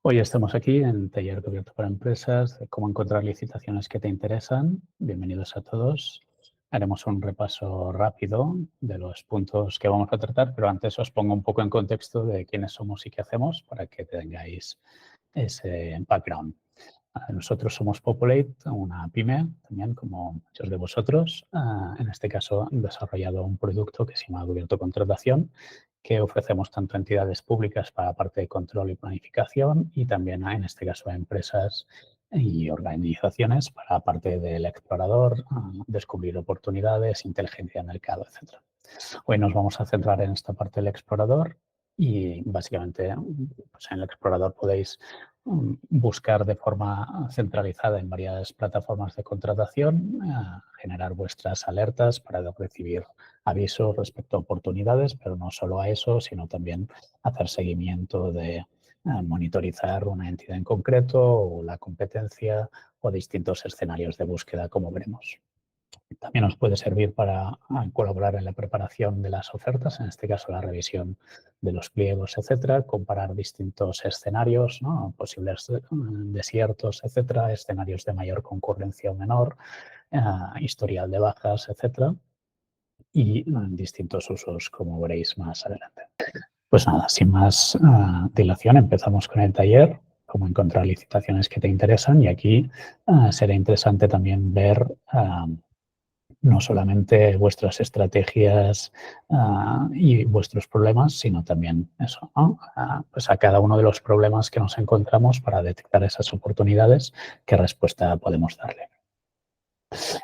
Hoy estamos aquí en Taller Cubierto para Empresas, de cómo encontrar licitaciones que te interesan. Bienvenidos a todos. Haremos un repaso rápido de los puntos que vamos a tratar, pero antes os pongo un poco en contexto de quiénes somos y qué hacemos para que tengáis ese background. Nosotros somos Populate, una pyme, también como muchos de vosotros. En este caso, he desarrollado un producto que se llama Cubierto Contratación, que ofrecemos tanto a entidades públicas para la parte de control y planificación y también, en este caso, a empresas y organizaciones para la parte del explorador, descubrir oportunidades, inteligencia de mercado, etc. Hoy nos vamos a centrar en esta parte del explorador y básicamente pues en el explorador podéis buscar de forma centralizada en varias plataformas de contratación, generar vuestras alertas para recibir avisos respecto a oportunidades, pero no solo a eso, sino también hacer seguimiento de monitorizar una entidad en concreto o la competencia o distintos escenarios de búsqueda, como veremos. También nos puede servir para colaborar en la preparación de las ofertas, en este caso la revisión de los pliegos, etcétera, comparar distintos escenarios, ¿no? Posibles desiertos, etcétera, escenarios de mayor concurrencia o menor, historial de bajas, etcétera, y distintos usos, como veréis más adelante. Pues nada, sin más dilación, empezamos con el taller, cómo encontrar licitaciones que te interesan, y aquí será interesante también ver no solamente vuestras estrategias y vuestros problemas, sino también eso, ¿no? Pues a cada uno de los problemas que nos encontramos para detectar esas oportunidades, qué respuesta podemos darle.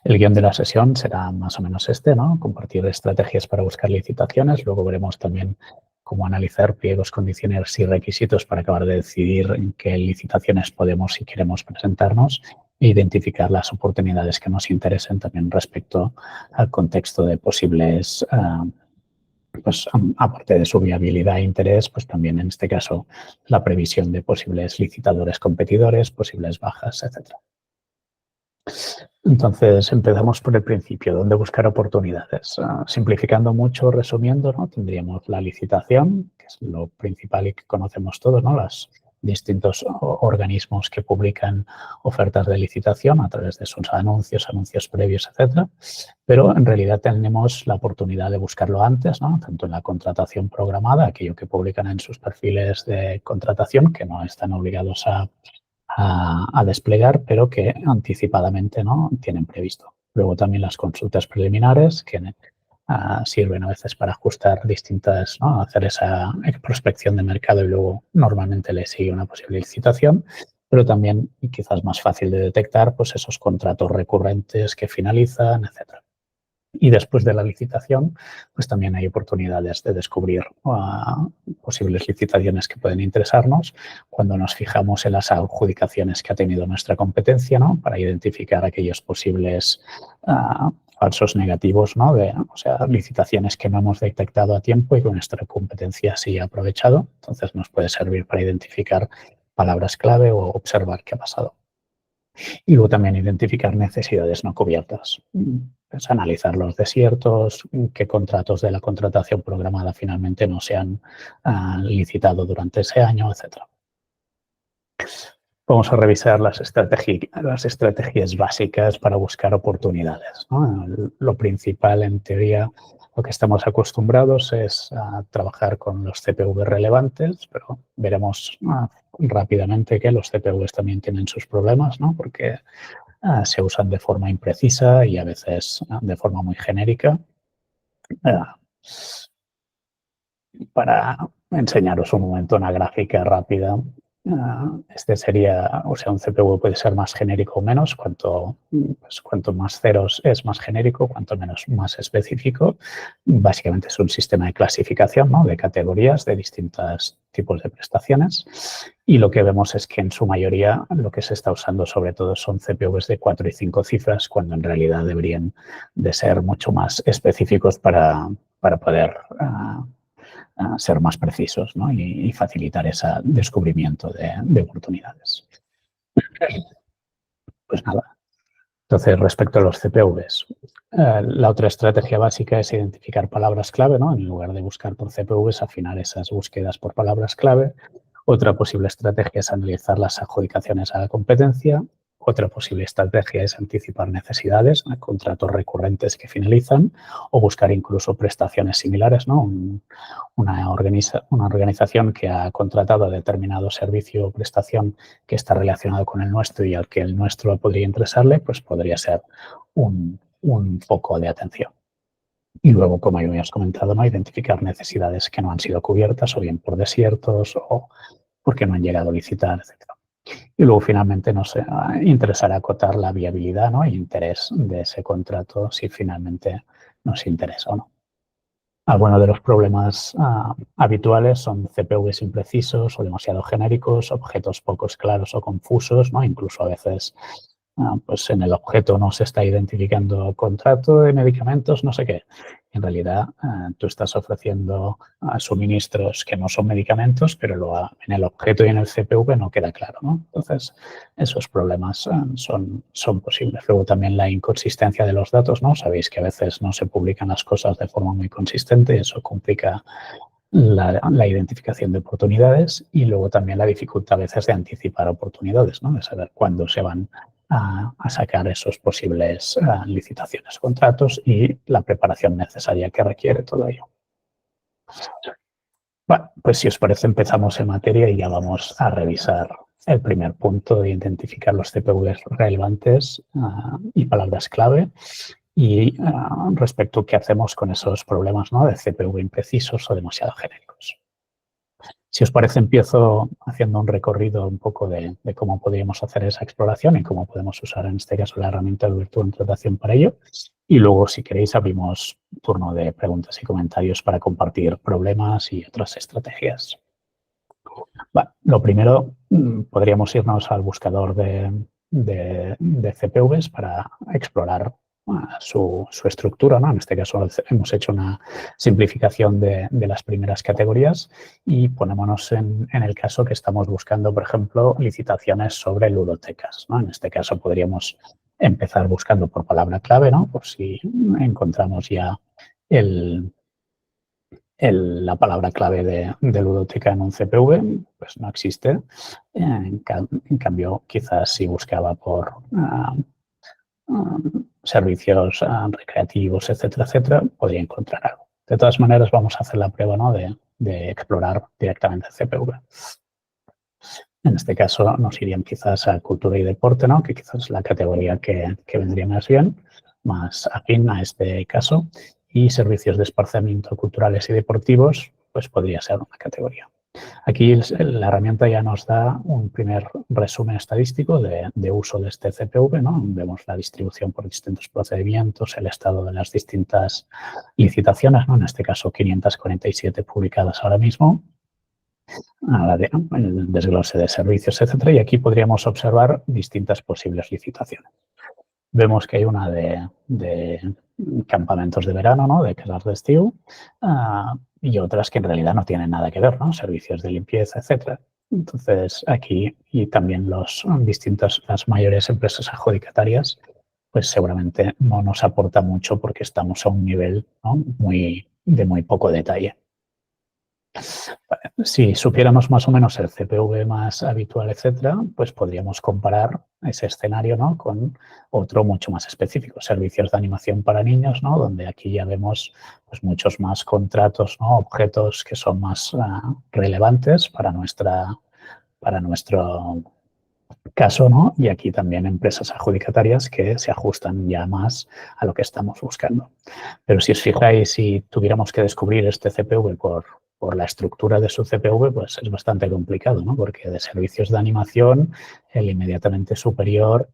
El guión de la sesión será más o menos este, ¿no? Compartir estrategias para buscar licitaciones. Luego veremos también cómo analizar pliegos, condiciones y requisitos para acabar de decidir en qué licitaciones podemos y queremos presentarnos e identificar las oportunidades que nos interesen también respecto al contexto de posibles, pues aparte de su viabilidad e interés, pues también en este caso la previsión de posibles licitadores competidores, posibles bajas, etcétera. Entonces, empezamos por el principio, ¿dónde buscar oportunidades? Simplificando mucho, resumiendo, ¿no? Tendríamos la licitación, que es lo principal y que conocemos todos, ¿no? Los distintos organismos que publican ofertas de licitación a través de sus anuncios, anuncios previos, etcétera. Pero en realidad tenemos la oportunidad de buscarlo antes, ¿no? Tanto en la contratación programada, aquello que publican en sus perfiles de contratación, que no están obligados a desplegar, pero que anticipadamente, ¿no? Tienen previsto. Luego también las consultas preliminares, que sirven a veces para ajustar distintas, ¿no? Hacer esa prospección de mercado y luego normalmente le sigue una posible licitación, pero también, y quizás más fácil de detectar, pues esos contratos recurrentes que finalizan, etcétera. Y después de la licitación, pues también hay oportunidades de descubrir posibles licitaciones que pueden interesarnos cuando nos fijamos en las adjudicaciones que ha tenido nuestra competencia, ¿no? Para identificar aquellos posibles falsos negativos, ¿no? O sea, licitaciones que no hemos detectado a tiempo y que nuestra competencia sí ha aprovechado. Entonces, nos puede servir para identificar palabras clave o observar qué ha pasado. Y luego también identificar necesidades no cubiertas. Pues analizar los desiertos, qué contratos de la contratación programada finalmente no se han licitado durante ese año, etc. Vamos a revisar las estrategias básicas para buscar oportunidades, ¿no? Lo principal, en teoría, lo que estamos acostumbrados es a trabajar con los CPV relevantes, pero veremos rápidamente que los CPVs también tienen sus problemas, ¿no? Porque se usan de forma imprecisa y a veces de forma muy genérica. Para enseñaros un momento una gráfica rápida, este sería, o sea, un CPU puede ser más genérico o menos, cuanto más ceros es más genérico, cuanto menos más específico. Básicamente es un sistema de clasificación, ¿no? De categorías de distintos tipos de prestaciones, y lo que vemos es que en su mayoría lo que se está usando sobre todo son CPVs de 4 y 5 cifras, cuando en realidad deberían de ser mucho más específicos para poder ser más precisos, ¿no? y facilitar ese descubrimiento de oportunidades. Pues nada. Entonces, respecto a los CPVs, la otra estrategia básica es identificar palabras clave, ¿no? En lugar de buscar por CPVs, afinar esas búsquedas por palabras clave, Otra posible estrategia es analizar las adjudicaciones a la competencia. Otra posible estrategia es anticipar necesidades, contratos recurrentes que finalizan o buscar incluso prestaciones similares, ¿no? Una organización que ha contratado determinado servicio o prestación que está relacionado con el nuestro y al que el nuestro podría interesarle, pues podría ser un foco de atención. Y luego, como ya habíamos comentado, ¿no? Identificar necesidades que no han sido cubiertas o bien por desiertos o porque no han llegado a licitar, etc. Y luego, finalmente, nos interesará acotar la viabilidad, ¿no? e interés de ese contrato si finalmente nos interesa o no. Algunos de los problemas habituales son CPVs imprecisos o demasiado genéricos, objetos pocos claros o confusos, ¿no? Incluso a veces pues en el objeto no se está identificando contrato de medicamentos, no sé qué. En realidad, tú estás ofreciendo suministros que no son medicamentos, pero en el objeto y en el CPV no queda claro, ¿no? Entonces, esos problemas son posibles. Luego también la inconsistencia de los datos, ¿no? Sabéis que a veces no se publican las cosas de forma muy consistente y eso complica la identificación de oportunidades y luego también la dificultad a veces de anticipar oportunidades, ¿no? De saber cuándo se van a sacar esos posibles licitaciones, contratos y la preparación necesaria que requiere todo ello. Bueno, pues si os parece empezamos en materia y ya vamos a revisar el primer punto de identificar los CPVs relevantes y palabras clave y respecto a qué hacemos con esos problemas, ¿no? de CPV imprecisos o demasiado genéricos. Si os parece, empiezo haciendo un recorrido un poco de cómo podríamos hacer esa exploración y cómo podemos usar en este caso la herramienta de Virtual Interpretación para ello. Y luego, si queréis, abrimos turno de preguntas y comentarios para compartir problemas y otras estrategias. Bueno, lo primero, podríamos irnos al buscador de CPVs para explorar su estructura, ¿no? En este caso hemos hecho una simplificación de las primeras categorías y ponémonos en el caso que estamos buscando, por ejemplo, licitaciones sobre ludotecas, ¿no? En este caso podríamos empezar buscando por palabra clave, ¿no? Por si encontramos ya la palabra clave de ludoteca en un CPV, pues no existe. En cambio, quizás si buscaba por servicios recreativos, etcétera, etcétera, podría encontrar algo. De todas maneras, vamos a hacer la prueba, ¿no? de explorar directamente el CPV. En este caso nos irían quizás a cultura y deporte, ¿no? Que quizás es la categoría que vendría más bien, más afín a este caso. Y servicios de esparcimiento culturales y deportivos, pues podría ser una categoría. Aquí la herramienta ya nos da un primer resumen estadístico de uso de este CPV, ¿no? Vemos la distribución por distintos procedimientos, el estado de las distintas licitaciones, ¿no? En este caso 547 publicadas ahora mismo, el desglose de servicios, etcétera. Y aquí podríamos observar distintas posibles licitaciones. Vemos que hay una de campamentos de verano, ¿no? De casas de estío, y otras que en realidad no tienen nada que ver, ¿no? Servicios de limpieza, etcétera. Entonces, aquí y también las mayores empresas adjudicatarias, pues seguramente no nos aporta mucho porque estamos a un nivel, ¿no? de muy poco detalle. Si supiéramos más o menos el CPV más habitual, etcétera, pues podríamos comparar ese escenario, ¿no? con otro mucho más específico, servicios de animación para niños, ¿no? Donde aquí ya vemos pues, muchos más contratos, ¿no? Objetos que son más relevantes para nuestro caso, ¿no? Y aquí también empresas adjudicatarias que se ajustan ya más a lo que estamos buscando. Pero si os fijáis, si tuviéramos que descubrir este CPV por la estructura de su CPV, pues es bastante complicado, ¿no? Porque de servicios de animación, el inmediatamente superior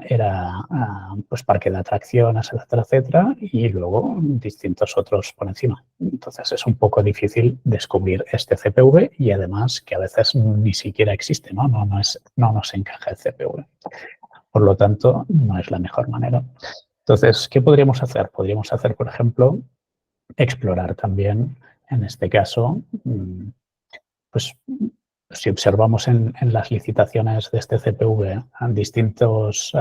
era pues parque de atracciones, etcétera, etcétera, y luego distintos otros por encima. Entonces es un poco difícil descubrir este CPV y además que a veces ni siquiera existe, ¿no? No nos encaja el CPV. Por lo tanto, no es la mejor manera. Entonces, ¿qué podríamos hacer? Podríamos hacer, por ejemplo, explorar también, en este caso, pues si observamos en las licitaciones de este CPV distintos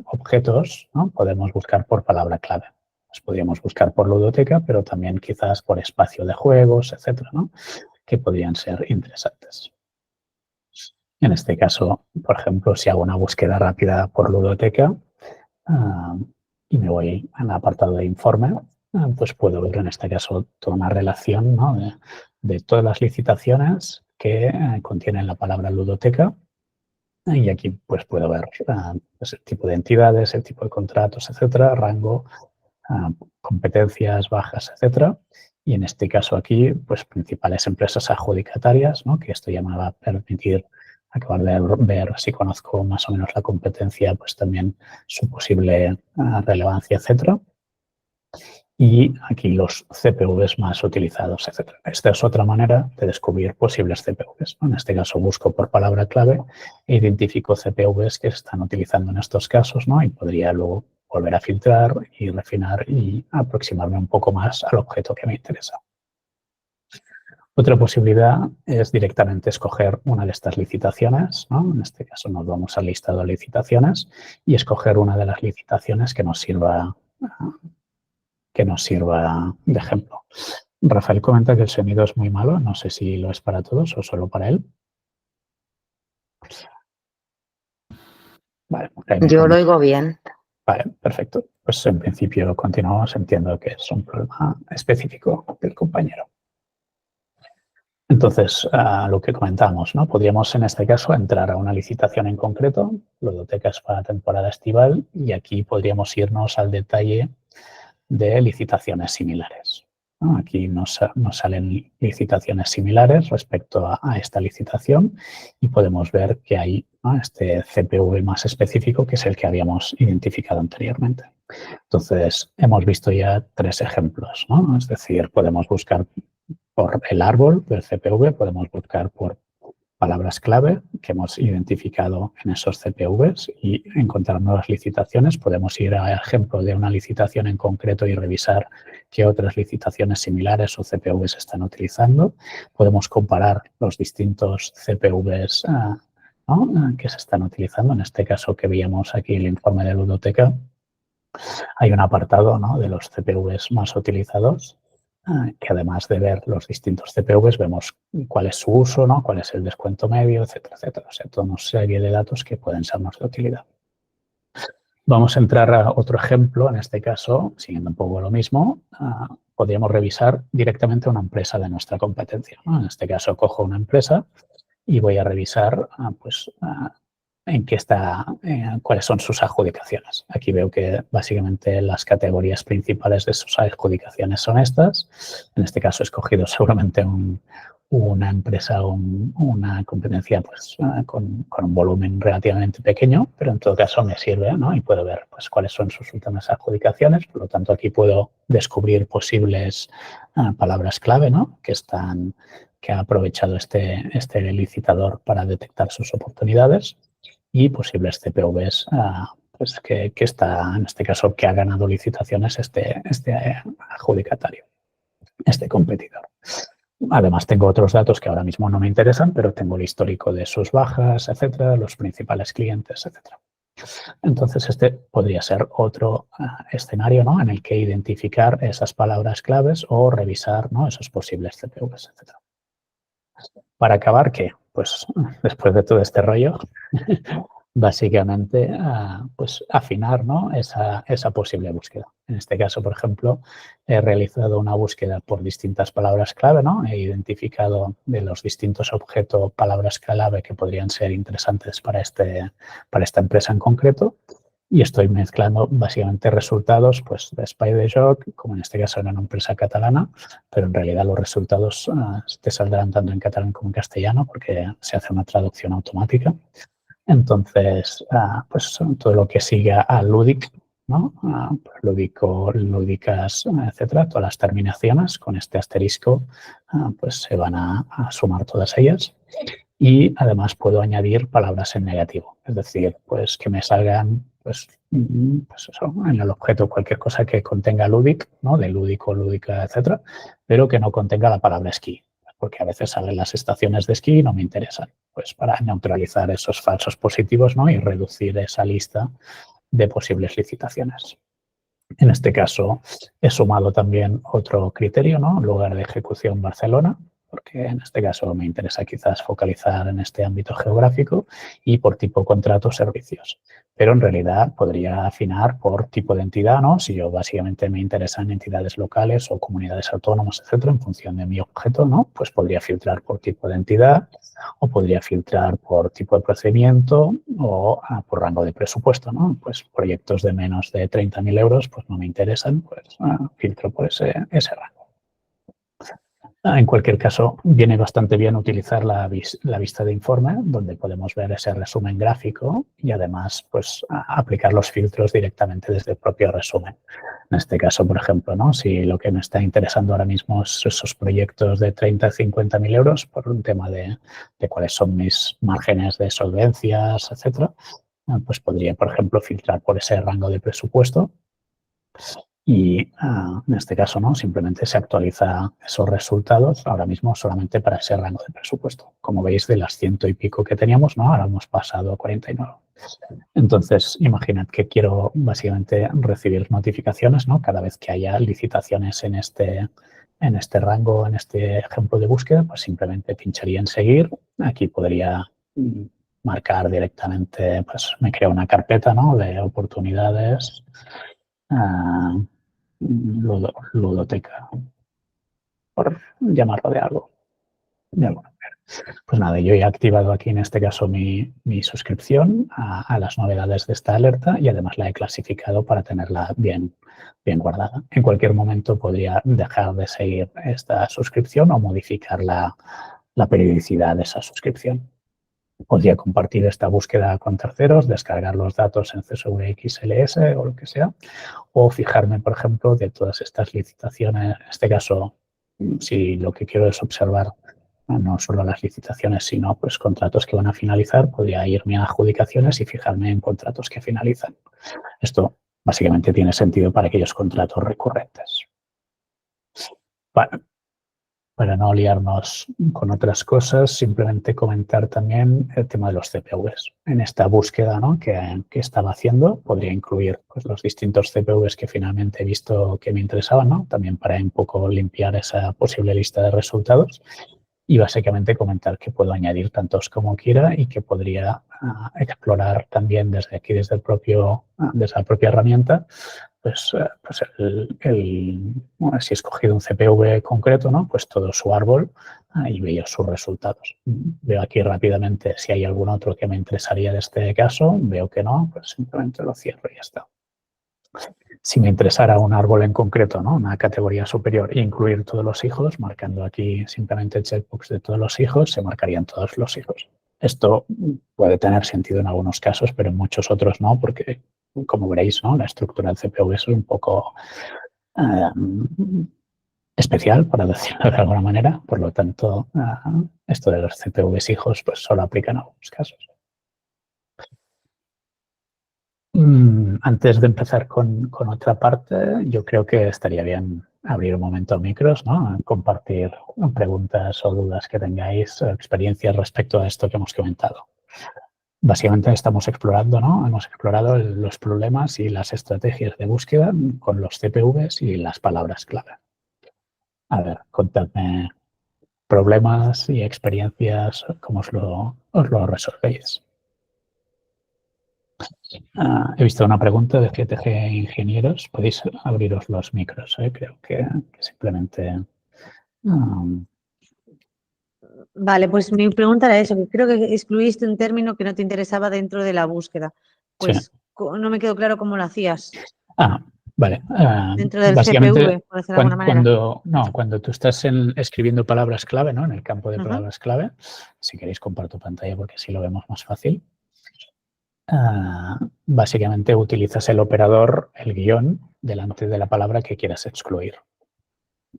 objetos, ¿no? Podemos buscar por palabra clave. Pues podríamos buscar por ludoteca, pero también quizás por espacio de juegos, etcétera, ¿no? Que podrían ser interesantes. En este caso, por ejemplo, si hago una búsqueda rápida por ludoteca y me voy al apartado de informe, pues puedo ver en este caso toda una relación, ¿no?, de todas las licitaciones que contienen la palabra ludoteca. Y aquí pues puedo ver pues, el tipo de entidades, el tipo de contratos, etcétera, rango, competencias bajas, etcétera. Y en este caso aquí, pues principales empresas adjudicatarias, ¿no?, que esto ya me va a permitir acabar de ver si conozco más o menos la competencia, pues también su posible relevancia, etcétera. Y aquí los CPVs más utilizados, etcétera. Esta es otra manera de descubrir posibles CPVs, ¿no? En este caso busco por palabra clave e identifico CPVs que se están utilizando en estos casos, ¿no? Y podría luego volver a filtrar y refinar y aproximarme un poco más al objeto que me interesa. Otra posibilidad es directamente escoger una de estas licitaciones, ¿no? En este caso nos vamos al listado de licitaciones y escoger una de las licitaciones que nos sirva de ejemplo. Rafael comenta que el sonido es muy malo. No sé si lo es para todos o solo para él. Vale, Yo lo oigo bien. Vale, perfecto. Pues en principio continuamos. Entiendo que es un problema específico del compañero. Entonces, lo que comentamos, ¿no? Podríamos en este caso entrar a una licitación en concreto, ludotecas para temporada estival, y aquí podríamos irnos al detalle de licitaciones similares, ¿no? Aquí nos salen licitaciones similares respecto a esta licitación y podemos ver que hay, ¿no?, este CPV más específico, que es el que habíamos identificado anteriormente. Entonces, hemos visto ya 3 ejemplos, ¿no? Es decir, podemos buscar por el árbol del CPV, podemos buscar por palabras clave que hemos identificado en esos CPVs y encontrar nuevas licitaciones. Podemos ir a ejemplo de una licitación en concreto y revisar qué otras licitaciones similares o CPVs están utilizando. Podemos comparar los distintos CPVs ¿no?, que se están utilizando. En este caso que veíamos aquí el informe de ludoteca, hay un apartado, ¿no?, de los CPVs más utilizados, que además de ver los distintos CPVs, vemos cuál es su uso, ¿no?, cuál es el descuento medio, etcétera, etcétera. O sea, toda una serie de datos que pueden sernos de utilidad. Vamos a entrar a otro ejemplo. En este caso, siguiendo un poco lo mismo, podríamos revisar directamente una empresa de nuestra competencia, ¿no? En este caso, cojo una empresa y voy a revisar en qué está, cuáles son sus adjudicaciones. Aquí veo que básicamente las categorías principales de sus adjudicaciones son estas. En este caso he escogido seguramente una empresa o una competencia pues, con un volumen relativamente pequeño, pero en todo caso me sirve, ¿no? Y puedo ver pues, cuáles son sus últimas adjudicaciones. Por lo tanto, aquí puedo descubrir posibles palabras clave, ¿no?, que ha aprovechado este licitador para detectar sus oportunidades y posibles CPVs pues que está, en este caso, que ha ganado licitaciones este adjudicatario, este competidor. Además, tengo otros datos que ahora mismo no me interesan, pero tengo el histórico de sus bajas, etcétera, los principales clientes, etcétera. Entonces, este podría ser otro escenario, ¿no?, en el que identificar esas palabras claves o revisar, ¿no?, esos posibles CPVs, etcétera. Para acabar, ¿qué? Pues después de todo este rollo, básicamente, pues afinar, ¿no?, esa posible búsqueda. En este caso, por ejemplo, he realizado una búsqueda por distintas palabras clave, ¿no? He identificado de los distintos objetos palabras clave que podrían ser interesantes para esta empresa en concreto. Y estoy mezclando básicamente resultados pues, de SpiderJoc, como en este caso era una empresa catalana, pero en realidad los resultados te saldrán tanto en catalán como en castellano porque se hace una traducción automática. Entonces, pues todo lo que siga a Ludic, ¿no?, lúdico, lúdicas, etcétera, todas las terminaciones con este asterisco, pues se van a sumar todas ellas. Y además puedo añadir palabras en negativo, es decir, pues que me salgan pues eso, en el objeto cualquier cosa que contenga ludic, ¿no?, de lúdico, lúdica, etcétera, pero que no contenga la palabra esquí, porque a veces salen las estaciones de esquí y no me interesan, pues para neutralizar esos falsos positivos, ¿no?, y reducir esa lista de posibles licitaciones. En este caso he sumado también otro criterio, ¿no?, lugar de ejecución Barcelona, porque en este caso me interesa quizás focalizar en este ámbito geográfico, y por tipo contrato servicios. Pero en realidad podría afinar por tipo de entidad, ¿no? Si yo básicamente me interesan entidades locales o comunidades autónomas, etcétera, en función de mi objeto, ¿no? Pues podría filtrar por tipo de entidad, o podría filtrar por tipo de procedimiento, o por rango de presupuesto, ¿no? Pues proyectos de menos de 30.000 euros pues no me interesan, pues filtro por ese rango. En cualquier caso, viene bastante bien utilizar la vista de informe, donde podemos ver ese resumen gráfico y además pues, aplicar los filtros directamente desde el propio resumen. En este caso, por ejemplo, ¿no? Si lo que me está interesando ahora mismo es esos proyectos de 30 a 50.000 euros por un tema de cuáles son mis márgenes de solvencias, etcétera, pues podría, por ejemplo, filtrar por ese rango de presupuesto. Y en este caso, ¿no? Simplemente se actualiza esos resultados ahora mismo solamente para ese rango de presupuesto. Como veis, de las 100 y pico que teníamos, ¿no? Ahora hemos pasado a 49. Entonces, imaginad que quiero básicamente recibir notificaciones, ¿no? Cada vez que haya licitaciones en este rango, en este ejemplo de búsqueda, pues simplemente pincharía en seguir. Aquí podría marcar directamente, pues me crea una carpeta, ¿no? De oportunidades. Ludoteca, por llamarlo de algo. Pues nada, yo he activado aquí en este caso mi suscripción a las novedades de esta alerta, y además la he clasificado para tenerla bien guardada. En cualquier momento podría dejar de seguir esta suscripción o modificar la periodicidad de esa suscripción. Podría compartir esta búsqueda con terceros, descargar los datos en CSV XLS o lo que sea, o fijarme, por ejemplo, de todas estas licitaciones. En este caso, si lo que quiero es observar no solo las licitaciones, sino pues contratos que van a finalizar, podría irme a adjudicaciones y fijarme en contratos que finalizan. Esto básicamente tiene sentido para aquellos contratos recurrentes. Para no liarnos con otras cosas, simplemente comentar también el tema de los CPVs. En esta búsqueda, ¿no? que estaba haciendo, podría incluir pues, los distintos CPVs que finalmente he visto que me interesaban, ¿no? También para un poco limpiar esa posible lista de resultados, y básicamente comentar que puedo añadir tantos como quiera y que podría explorar también desde aquí, desde la propia herramienta, pues si he escogido un CPV concreto, ¿no? Pues todo su árbol y veo sus resultados. Veo aquí rápidamente si hay algún otro que me interesaría de este caso, veo que no, pues simplemente lo cierro y ya está. Si me interesara un árbol en concreto, ¿no? Una categoría superior, e incluir todos los hijos, marcando aquí simplemente el checkbox de todos los hijos, se marcarían todos los hijos. Esto puede tener sentido en algunos casos, pero en muchos otros no, porque, como veréis, ¿no? La estructura del CPV es un poco especial, para decirlo de alguna manera. Por lo tanto, esto de los CPVs hijos pues solo aplica en algunos casos. Antes de empezar con otra parte, yo creo que estaría bien abrir un momento micros, ¿no? Compartir preguntas o dudas que tengáis, experiencias respecto a esto que hemos comentado. Básicamente estamos explorando, ¿no? Hemos explorado los problemas y las estrategias de búsqueda con los CPVs y las palabras clave. A ver, contadme problemas y experiencias, cómo os lo resolvéis. He visto una pregunta de GTG Ingenieros. Podéis abriros los micros, creo que simplemente... Vale, pues mi pregunta era eso, que creo que excluiste un término que no te interesaba dentro de la búsqueda. Pues sí. No me quedó claro cómo lo hacías. Vale. Dentro del CPV, por decirlo de alguna manera. Cuando tú estás escribiendo palabras clave, ¿no? En el campo de palabras clave, si queréis comparto pantalla porque así lo vemos más fácil. Básicamente utilizas el operador, el guión, delante de la palabra que quieras excluir.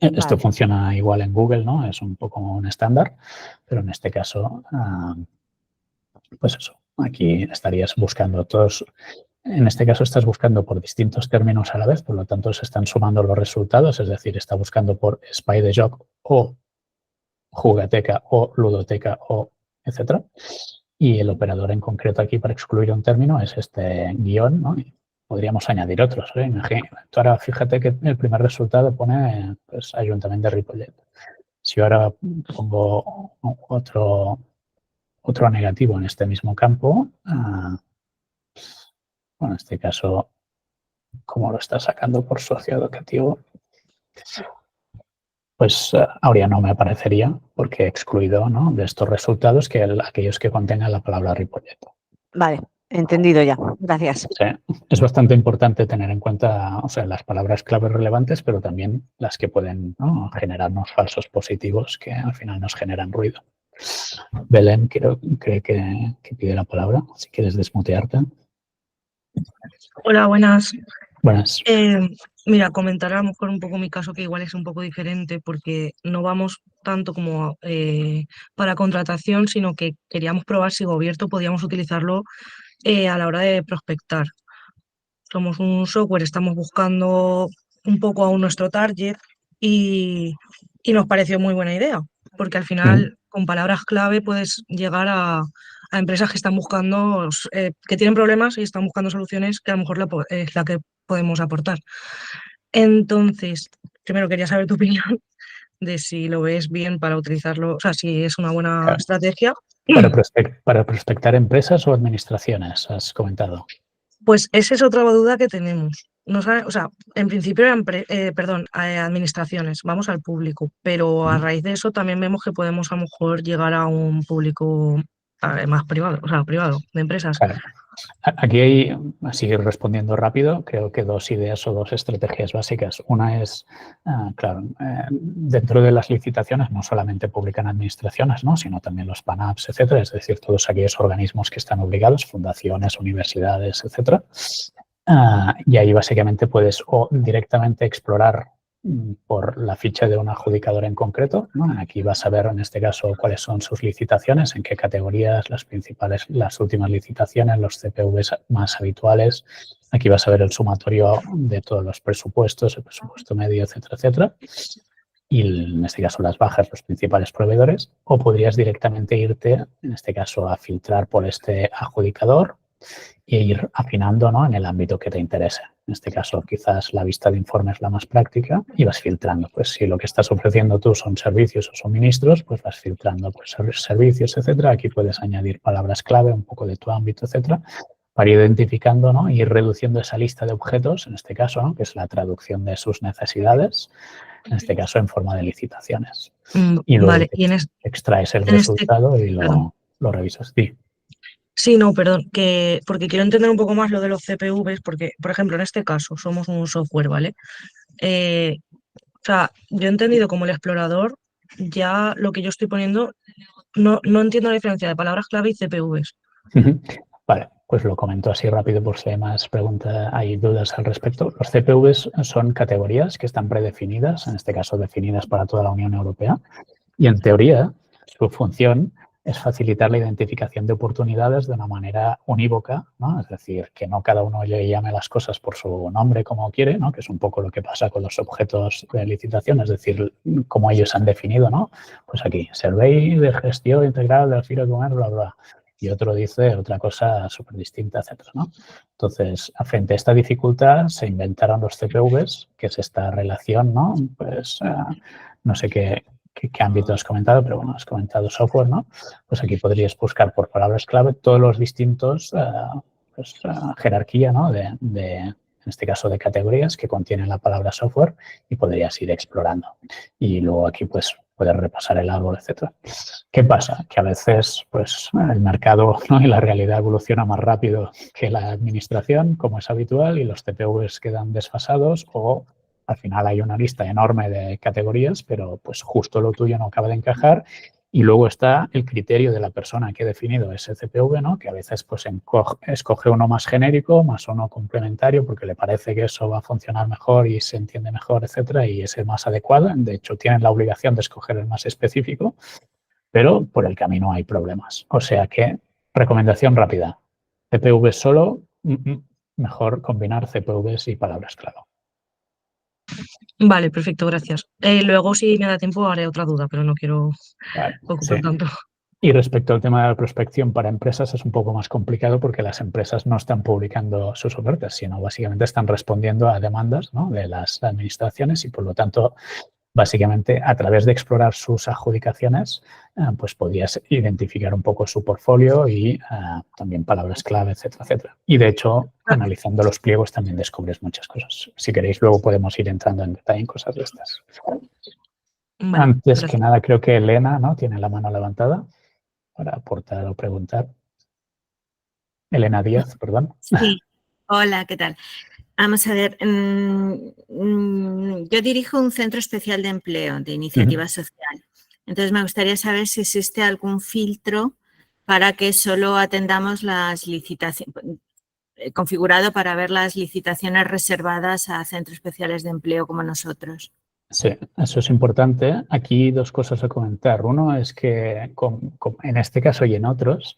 Vale. Esto funciona igual en Google, ¿no? Es un poco un estándar, pero en este caso, pues eso, aquí estarías buscando todos. En este caso estás buscando por distintos términos a la vez, por lo tanto se están sumando los resultados, es decir, está buscando por Spy the Job o jugateca o ludoteca o etcétera. Y el operador en concreto aquí para excluir un término es este guión, ¿no? Y podríamos añadir otros. Tú ahora fíjate que el primer resultado pone pues, Ayuntamiento de Ripollet. Si yo ahora pongo otro negativo en este mismo campo, bueno, en este caso, como lo está sacando por socio educativo, pues ahora no me aparecería porque he excluido, ¿no?, de estos resultados aquellos que contengan la palabra Ripolleto. Vale, entendido ya. Gracias. Sí, es bastante importante tener en cuenta, o sea, las palabras clave relevantes, pero también las que pueden, ¿no?, generarnos falsos positivos que al final nos generan ruido. Belén, cree que pide la palabra. Si quieres desmutearte. Hola, buenas. Buenas. Mira, comentar a lo mejor un poco mi caso, que igual es un poco diferente porque no vamos tanto como para contratación, sino que queríamos probar si Gobierto podíamos utilizarlo a la hora de prospectar. Somos un software, estamos buscando un poco a nuestro target y nos pareció muy buena idea, porque al final con palabras clave puedes llegar a empresas que están buscando, que tienen problemas y están buscando soluciones que a lo mejor es la que podemos aportar. Entonces, primero quería saber tu opinión de si lo ves bien para utilizarlo, o sea, si es una buena estrategia. ¿Para prospectar empresas o administraciones, has comentado? Pues esa es otra duda que tenemos. O sea, en principio eran administraciones, vamos al público, pero a raíz de eso también vemos que podemos a lo mejor llegar a un público más privado, o sea, privado, de empresas. Claro. Aquí hay, así respondiendo rápido, creo que dos ideas o dos estrategias básicas. Una es, claro, dentro de las licitaciones no solamente publican administraciones, ¿no?, sino también los PANAPs, etcétera, es decir, todos aquellos organismos que están obligados, fundaciones, universidades, etcétera. Y ahí básicamente puedes o directamente explorar por la ficha de un adjudicador en concreto, ¿no? Aquí vas a ver en este caso cuáles son sus licitaciones, en qué categorías, las últimas licitaciones, los CPVs más habituales. Aquí vas a ver el sumatorio de todos los presupuestos, el presupuesto medio, etcétera, etcétera. Y en este caso las bajas, los principales proveedores. O podrías directamente irte, en este caso, a filtrar por este adjudicador e ir afinando, ¿no?, en el ámbito que te interese. En este caso, quizás la vista de informes es la más práctica y vas filtrando. Pues si lo que estás ofreciendo tú son servicios o suministros, pues vas filtrando pues, servicios, etcétera. Aquí puedes añadir palabras clave, un poco de tu ámbito, etcétera, para ir identificando, ¿no?, y ir reduciendo esa lista de objetos, en este caso, ¿no?, que es la traducción de sus necesidades, en este caso en forma de licitaciones. Y luego Vale, extraes el resultado y lo revisas. Sí. Sí, no, perdón, porque quiero entender un poco más lo de los CPVs, porque, por ejemplo, en este caso somos un software, ¿vale? O sea, yo he entendido como el explorador, ya lo que yo estoy poniendo, no entiendo la diferencia de palabras clave y CPVs. Vale, pues lo comento así rápido por si hay más preguntas, hay dudas al respecto. Los CPVs son categorías que están predefinidas, en este caso definidas para toda la Unión Europea, y en teoría su función es facilitar la identificación de oportunidades de una manera unívoca, ¿no? Es decir, que no cada uno le llame las cosas por su nombre como quiere, ¿no?, que es un poco lo que pasa con los objetos de licitación, es decir, como ellos han definido, ¿no? Pues aquí, Survey de gestión integral del Firo de Comercio, bla, bla, y otro dice otra cosa súper distinta, etcétera, ¿no? Entonces, frente a esta dificultad, se inventaron los CPVs, que es esta relación, ¿no? Pues, no sé qué ámbito has comentado, pero bueno, has comentado software, ¿no? Pues aquí podrías buscar por palabras clave todos los distintos jerarquía, ¿no?, en este caso de categorías que contienen la palabra software y podrías ir explorando. Y luego aquí pues puedes repasar el árbol, etcétera. ¿Qué pasa? Que a veces pues el mercado, ¿no?, y la realidad evoluciona más rápido que la administración, como es habitual, y los CPVs quedan desfasados o al final hay una lista enorme de categorías, pero pues justo lo tuyo no acaba de encajar. Y luego está el criterio de la persona que ha definido ese CPV, ¿no?, que a veces pues escoge uno más genérico, más uno complementario, porque le parece que eso va a funcionar mejor y se entiende mejor, etcétera, y es el más adecuado. De hecho, tienen la obligación de escoger el más específico, pero por el camino hay problemas. O sea que, recomendación rápida, CPV solo, mejor combinar CPVs y palabras clave. Vale, perfecto, gracias. Luego, si me da tiempo, haré otra duda, pero no quiero ocupar tanto. Y respecto al tema de la prospección para empresas es un poco más complicado porque las empresas no están publicando sus ofertas, sino básicamente están respondiendo a demandas, ¿no?, de las administraciones y por lo tanto básicamente, a través de explorar sus adjudicaciones, pues podías identificar un poco su portfolio y también palabras clave, etcétera, etcétera. Y, de hecho, analizando los pliegos también descubres muchas cosas. Si queréis, luego podemos ir entrando en detalle en cosas de estas. Vale, Antes gracias. que nada, creo que Elena, ¿no?, tiene la mano levantada para aportar o preguntar. Elena Díaz, perdón. Sí, hola, ¿qué tal? Vamos a ver, yo dirijo un centro especial de empleo de iniciativa social. Entonces, me gustaría saber si existe algún filtro para que solo atendamos las licitaciones, configurado para ver las licitaciones reservadas a centros especiales de empleo como nosotros. Sí, eso es importante. Aquí 2 cosas a comentar. Uno es que en este caso y en otros,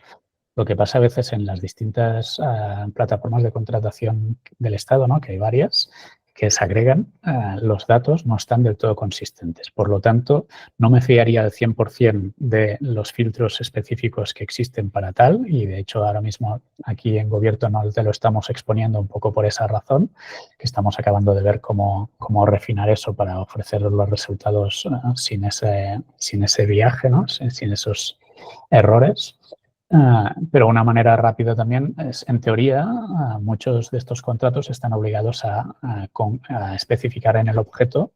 lo que pasa a veces en las distintas plataformas de contratación del Estado, ¿no?, que hay varias, que se agregan, los datos no están del todo consistentes. Por lo tanto, no me fiaría al 100% de los filtros específicos que existen para tal, y de hecho ahora mismo aquí en Gobierno no te lo estamos exponiendo un poco por esa razón, que estamos acabando de ver cómo refinar eso para ofrecer los resultados sin ese viaje, ¿no?, sin esos errores. Pero una manera rápida también es, en teoría, muchos de estos contratos están obligados a especificar en el objeto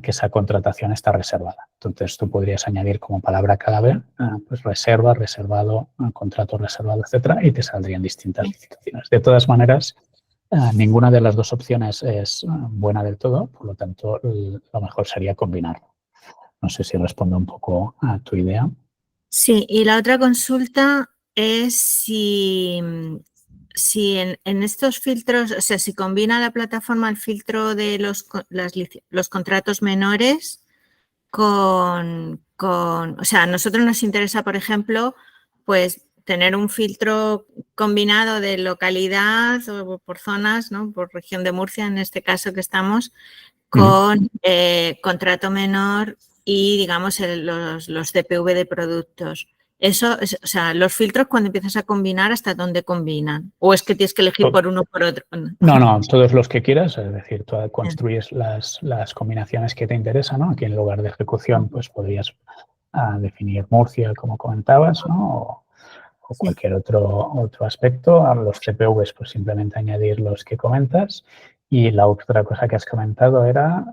que esa contratación está reservada. Entonces, tú podrías añadir como palabra clave, pues reserva, reservado, contrato reservado, etcétera, y te saldrían distintas licitaciones. De todas maneras, ninguna de las 2 opciones es buena del todo, por lo tanto, lo mejor sería combinarlo. No sé si respondo un poco a tu idea. Sí, y la otra consulta es si en estos filtros, o sea, si combina la plataforma el filtro de los contratos menores o sea, a nosotros nos interesa, por ejemplo, pues tener un filtro combinado de localidad o por zonas, ¿no?, por región de Murcia, en este caso que estamos, con contrato menor y, digamos, los CPV de productos. Eso, o sea, los filtros cuando empiezas a combinar, ¿hasta dónde combinan? ¿O es que tienes que elegir por uno o por otro? No, todos los que quieras, es decir, tú construyes las combinaciones que te interesan, ¿no? Aquí en lugar de ejecución, pues podrías definir Murcia, como comentabas, ¿no? O cualquier otro aspecto. A los CPVs, pues simplemente añadir los que comentas. Y la otra cosa que has comentado era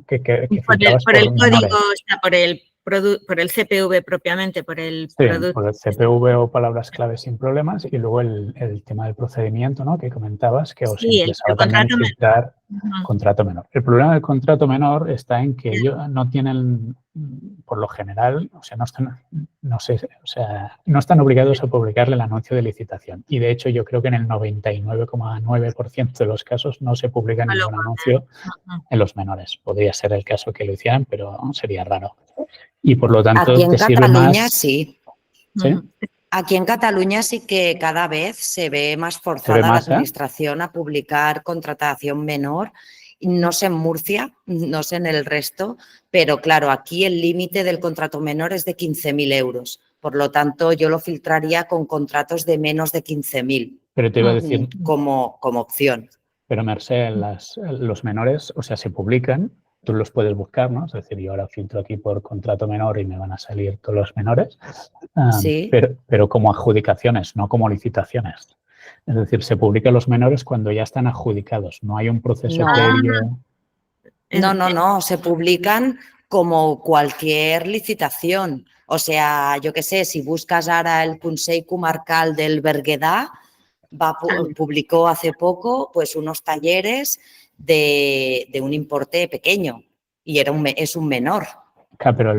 que filtrabas por el menores. código, o sea, por el CPV propiamente, por el producto. Por el CPV o palabras clave sin problemas, y luego el tema del procedimiento, ¿no?, que comentabas, que os interesaba también filtrar contrato menor. El problema del contrato menor está en que ellos no tienen, por lo general, o sea, no están obligados a publicarle el anuncio de licitación. Y, de hecho, yo creo que en el 99,9% de los casos no se publica ningún anuncio en los menores. Podría ser el caso que lo hicieran, pero sería raro. Y, por lo tanto, aquí en te sirve Cataluña más... sí. ¿Sí? Aquí en Cataluña sí que cada vez se ve más forzada la administración a publicar contratación menor. No sé en Murcia, no sé en el resto, pero claro, aquí el límite del contrato menor es de 15.000 euros. Por lo tanto, yo lo filtraría con contratos de menos de 15.000. Pero te iba a decir... Como opción. Pero, Mercè, los menores, o sea, se publican, tú los puedes buscar, ¿no? Es decir, yo ahora filtro aquí por contrato menor y me van a salir todos los menores, Sí. pero como adjudicaciones, no como licitaciones. Es decir, se publican los menores cuando ya están adjudicados, no hay un proceso previo. No, se publican como cualquier licitación. O sea, yo qué sé, si buscas ahora el Consell Comarcal del Berguedà, publicó hace poco pues unos talleres de un importe pequeño y es un menor. Claro, pero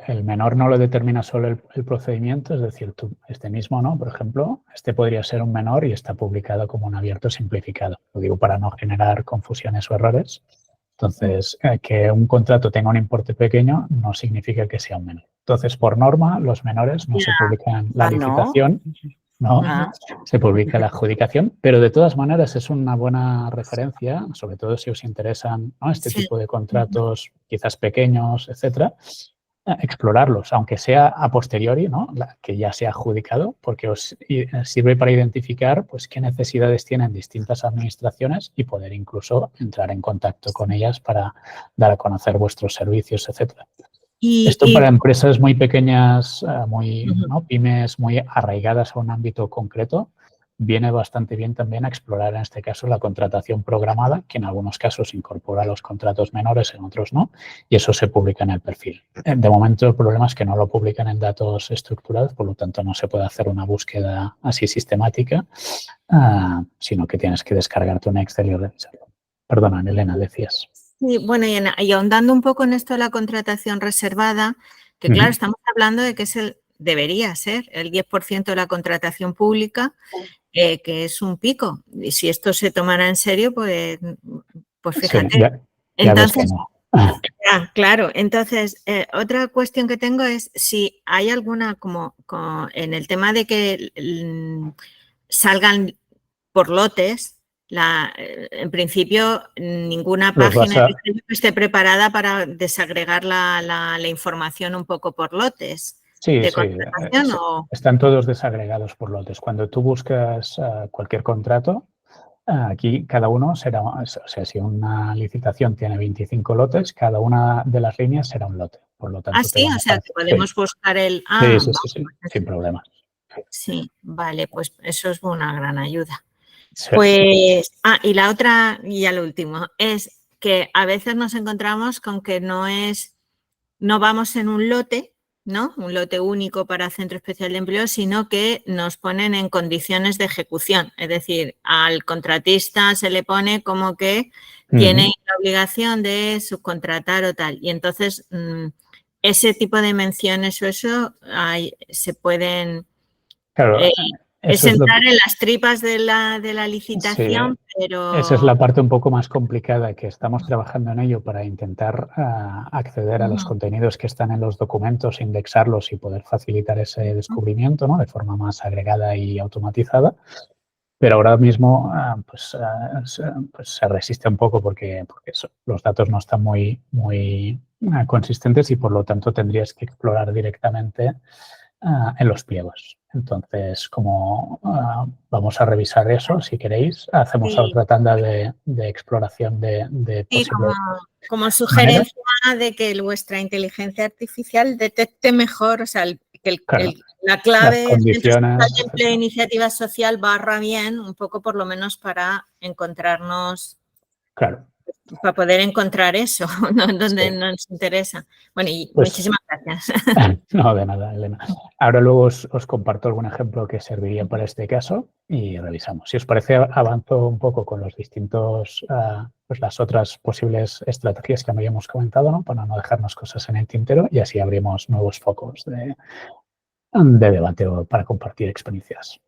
el menor no lo determina solo el procedimiento, es decir, este mismo, ¿no? Por ejemplo, este podría ser un menor y está publicado como un abierto simplificado. Lo digo para no generar confusiones o errores. Entonces, que un contrato tenga un importe pequeño no significa que sea un menor. Entonces, por norma, los menores no se publican la licitación, ¿no? Se publica la adjudicación, pero de todas maneras es una buena referencia, sobre todo si os interesan, ¿no?, este tipo de contratos quizás pequeños, etcétera, explorarlos, aunque sea a posteriori, ¿no? Que ya se ha adjudicado, porque os sirve para identificar pues, qué necesidades tienen distintas administraciones y poder incluso entrar en contacto con ellas para dar a conocer vuestros servicios, etcétera. Esto para empresas muy pequeñas, ¿no? pymes muy arraigadas a un ámbito concreto, viene bastante bien también a explorar, en este caso, la contratación programada, que en algunos casos incorpora los contratos menores, en otros no, y eso se publica en el perfil. De momento, el problema es que no lo publican en datos estructurados, por lo tanto, no se puede hacer una búsqueda así sistemática, sino que tienes que descargarte un Excel y revisarlo. Perdona, Elena, decías. Sí, bueno, y ahondando un poco en esto de la contratación reservada, que claro, estamos hablando de que debería ser el 10% de la contratación pública, que es un pico. Y si esto se tomara en serio, pues fíjate. Sí, ya entonces, no. Claro, entonces, otra cuestión que tengo es si hay alguna, como en el tema de que salgan por lotes, en principio ninguna página esté preparada para desagregar la información un poco por lotes. Sí, de sí. contratación, Están todos desagregados por lotes. Cuando tú buscas cualquier contrato, aquí cada uno será, o sea, si una licitación tiene 25 lotes, cada una de las líneas será un lote. Por lo tanto, sí, o sea, que podemos buscar el... Sí, sin problemas. Sí, vale, pues eso es una gran ayuda. Sí. Pues, y la otra, y ya lo último, es que a veces nos encontramos con que no vamos en un lote, ¿no? Un lote único para Centro Especial de Empleo, sino que nos ponen en condiciones de ejecución. Es decir, al contratista se le pone como que tiene la obligación de subcontratar o tal. Y entonces, ese tipo de menciones o eso se pueden... Claro, es entrar en las tripas de la licitación, sí, pero... Esa es la parte un poco más complicada, que estamos trabajando en ello para intentar acceder a los contenidos que están en los documentos, indexarlos y poder facilitar ese descubrimiento, ¿no? De forma más agregada y automatizada. Pero ahora mismo pues se resiste un poco porque los datos no están muy consistentes y por lo tanto tendrías que explorar directamente en los pliegos. Entonces, como vamos a revisar eso, si queréis, hacemos otra tanda de exploración de posibles como sugerencia de que vuestra inteligencia artificial detecte mejor, o sea, la clave de iniciativa social barra bien, un poco por lo menos para encontrarnos. Claro. Para poder encontrar eso, ¿no? Donde nos interesa. Bueno, y pues, muchísimas gracias. No, de nada, Elena. Ahora luego os comparto algún ejemplo que serviría para este caso y revisamos. Si os parece, avanzo un poco con los distintos, pues las otras posibles estrategias que habíamos comentado, ¿no? Para no dejarnos cosas en el tintero y así abrimos nuevos focos de debate o para compartir experiencias.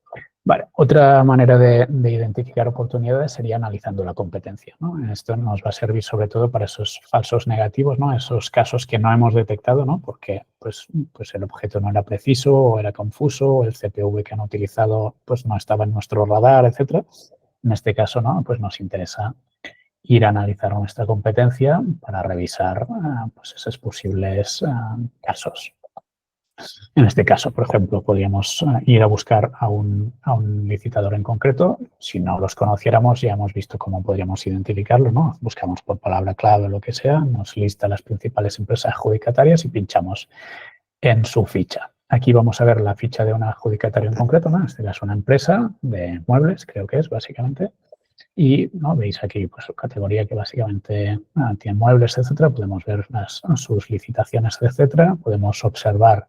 Vale, otra manera de identificar oportunidades sería analizando la competencia, ¿no? Esto nos va a servir sobre todo para esos falsos negativos, ¿no? Esos casos que no hemos detectado, ¿no? Porque pues el objeto no era preciso o era confuso o el CPV que han utilizado pues no estaba en nuestro radar, etcétera. En este caso, ¿no? Pues nos interesa ir a analizar nuestra competencia para revisar pues esos posibles casos. En este caso, por ejemplo, podríamos ir a buscar a un licitador en concreto. Si no los conociéramos, ya hemos visto cómo podríamos identificarlo, ¿no? Buscamos por palabra clave o lo que sea, nos lista las principales empresas adjudicatarias y pinchamos en su ficha. Aquí vamos a ver la ficha de un adjudicatario en concreto, ¿no? En este caso, una empresa de muebles, creo que es, básicamente. Y ¿no? Veis aquí pues, su categoría que básicamente tiene muebles, etcétera. Podemos ver sus licitaciones, etcétera. Podemos observar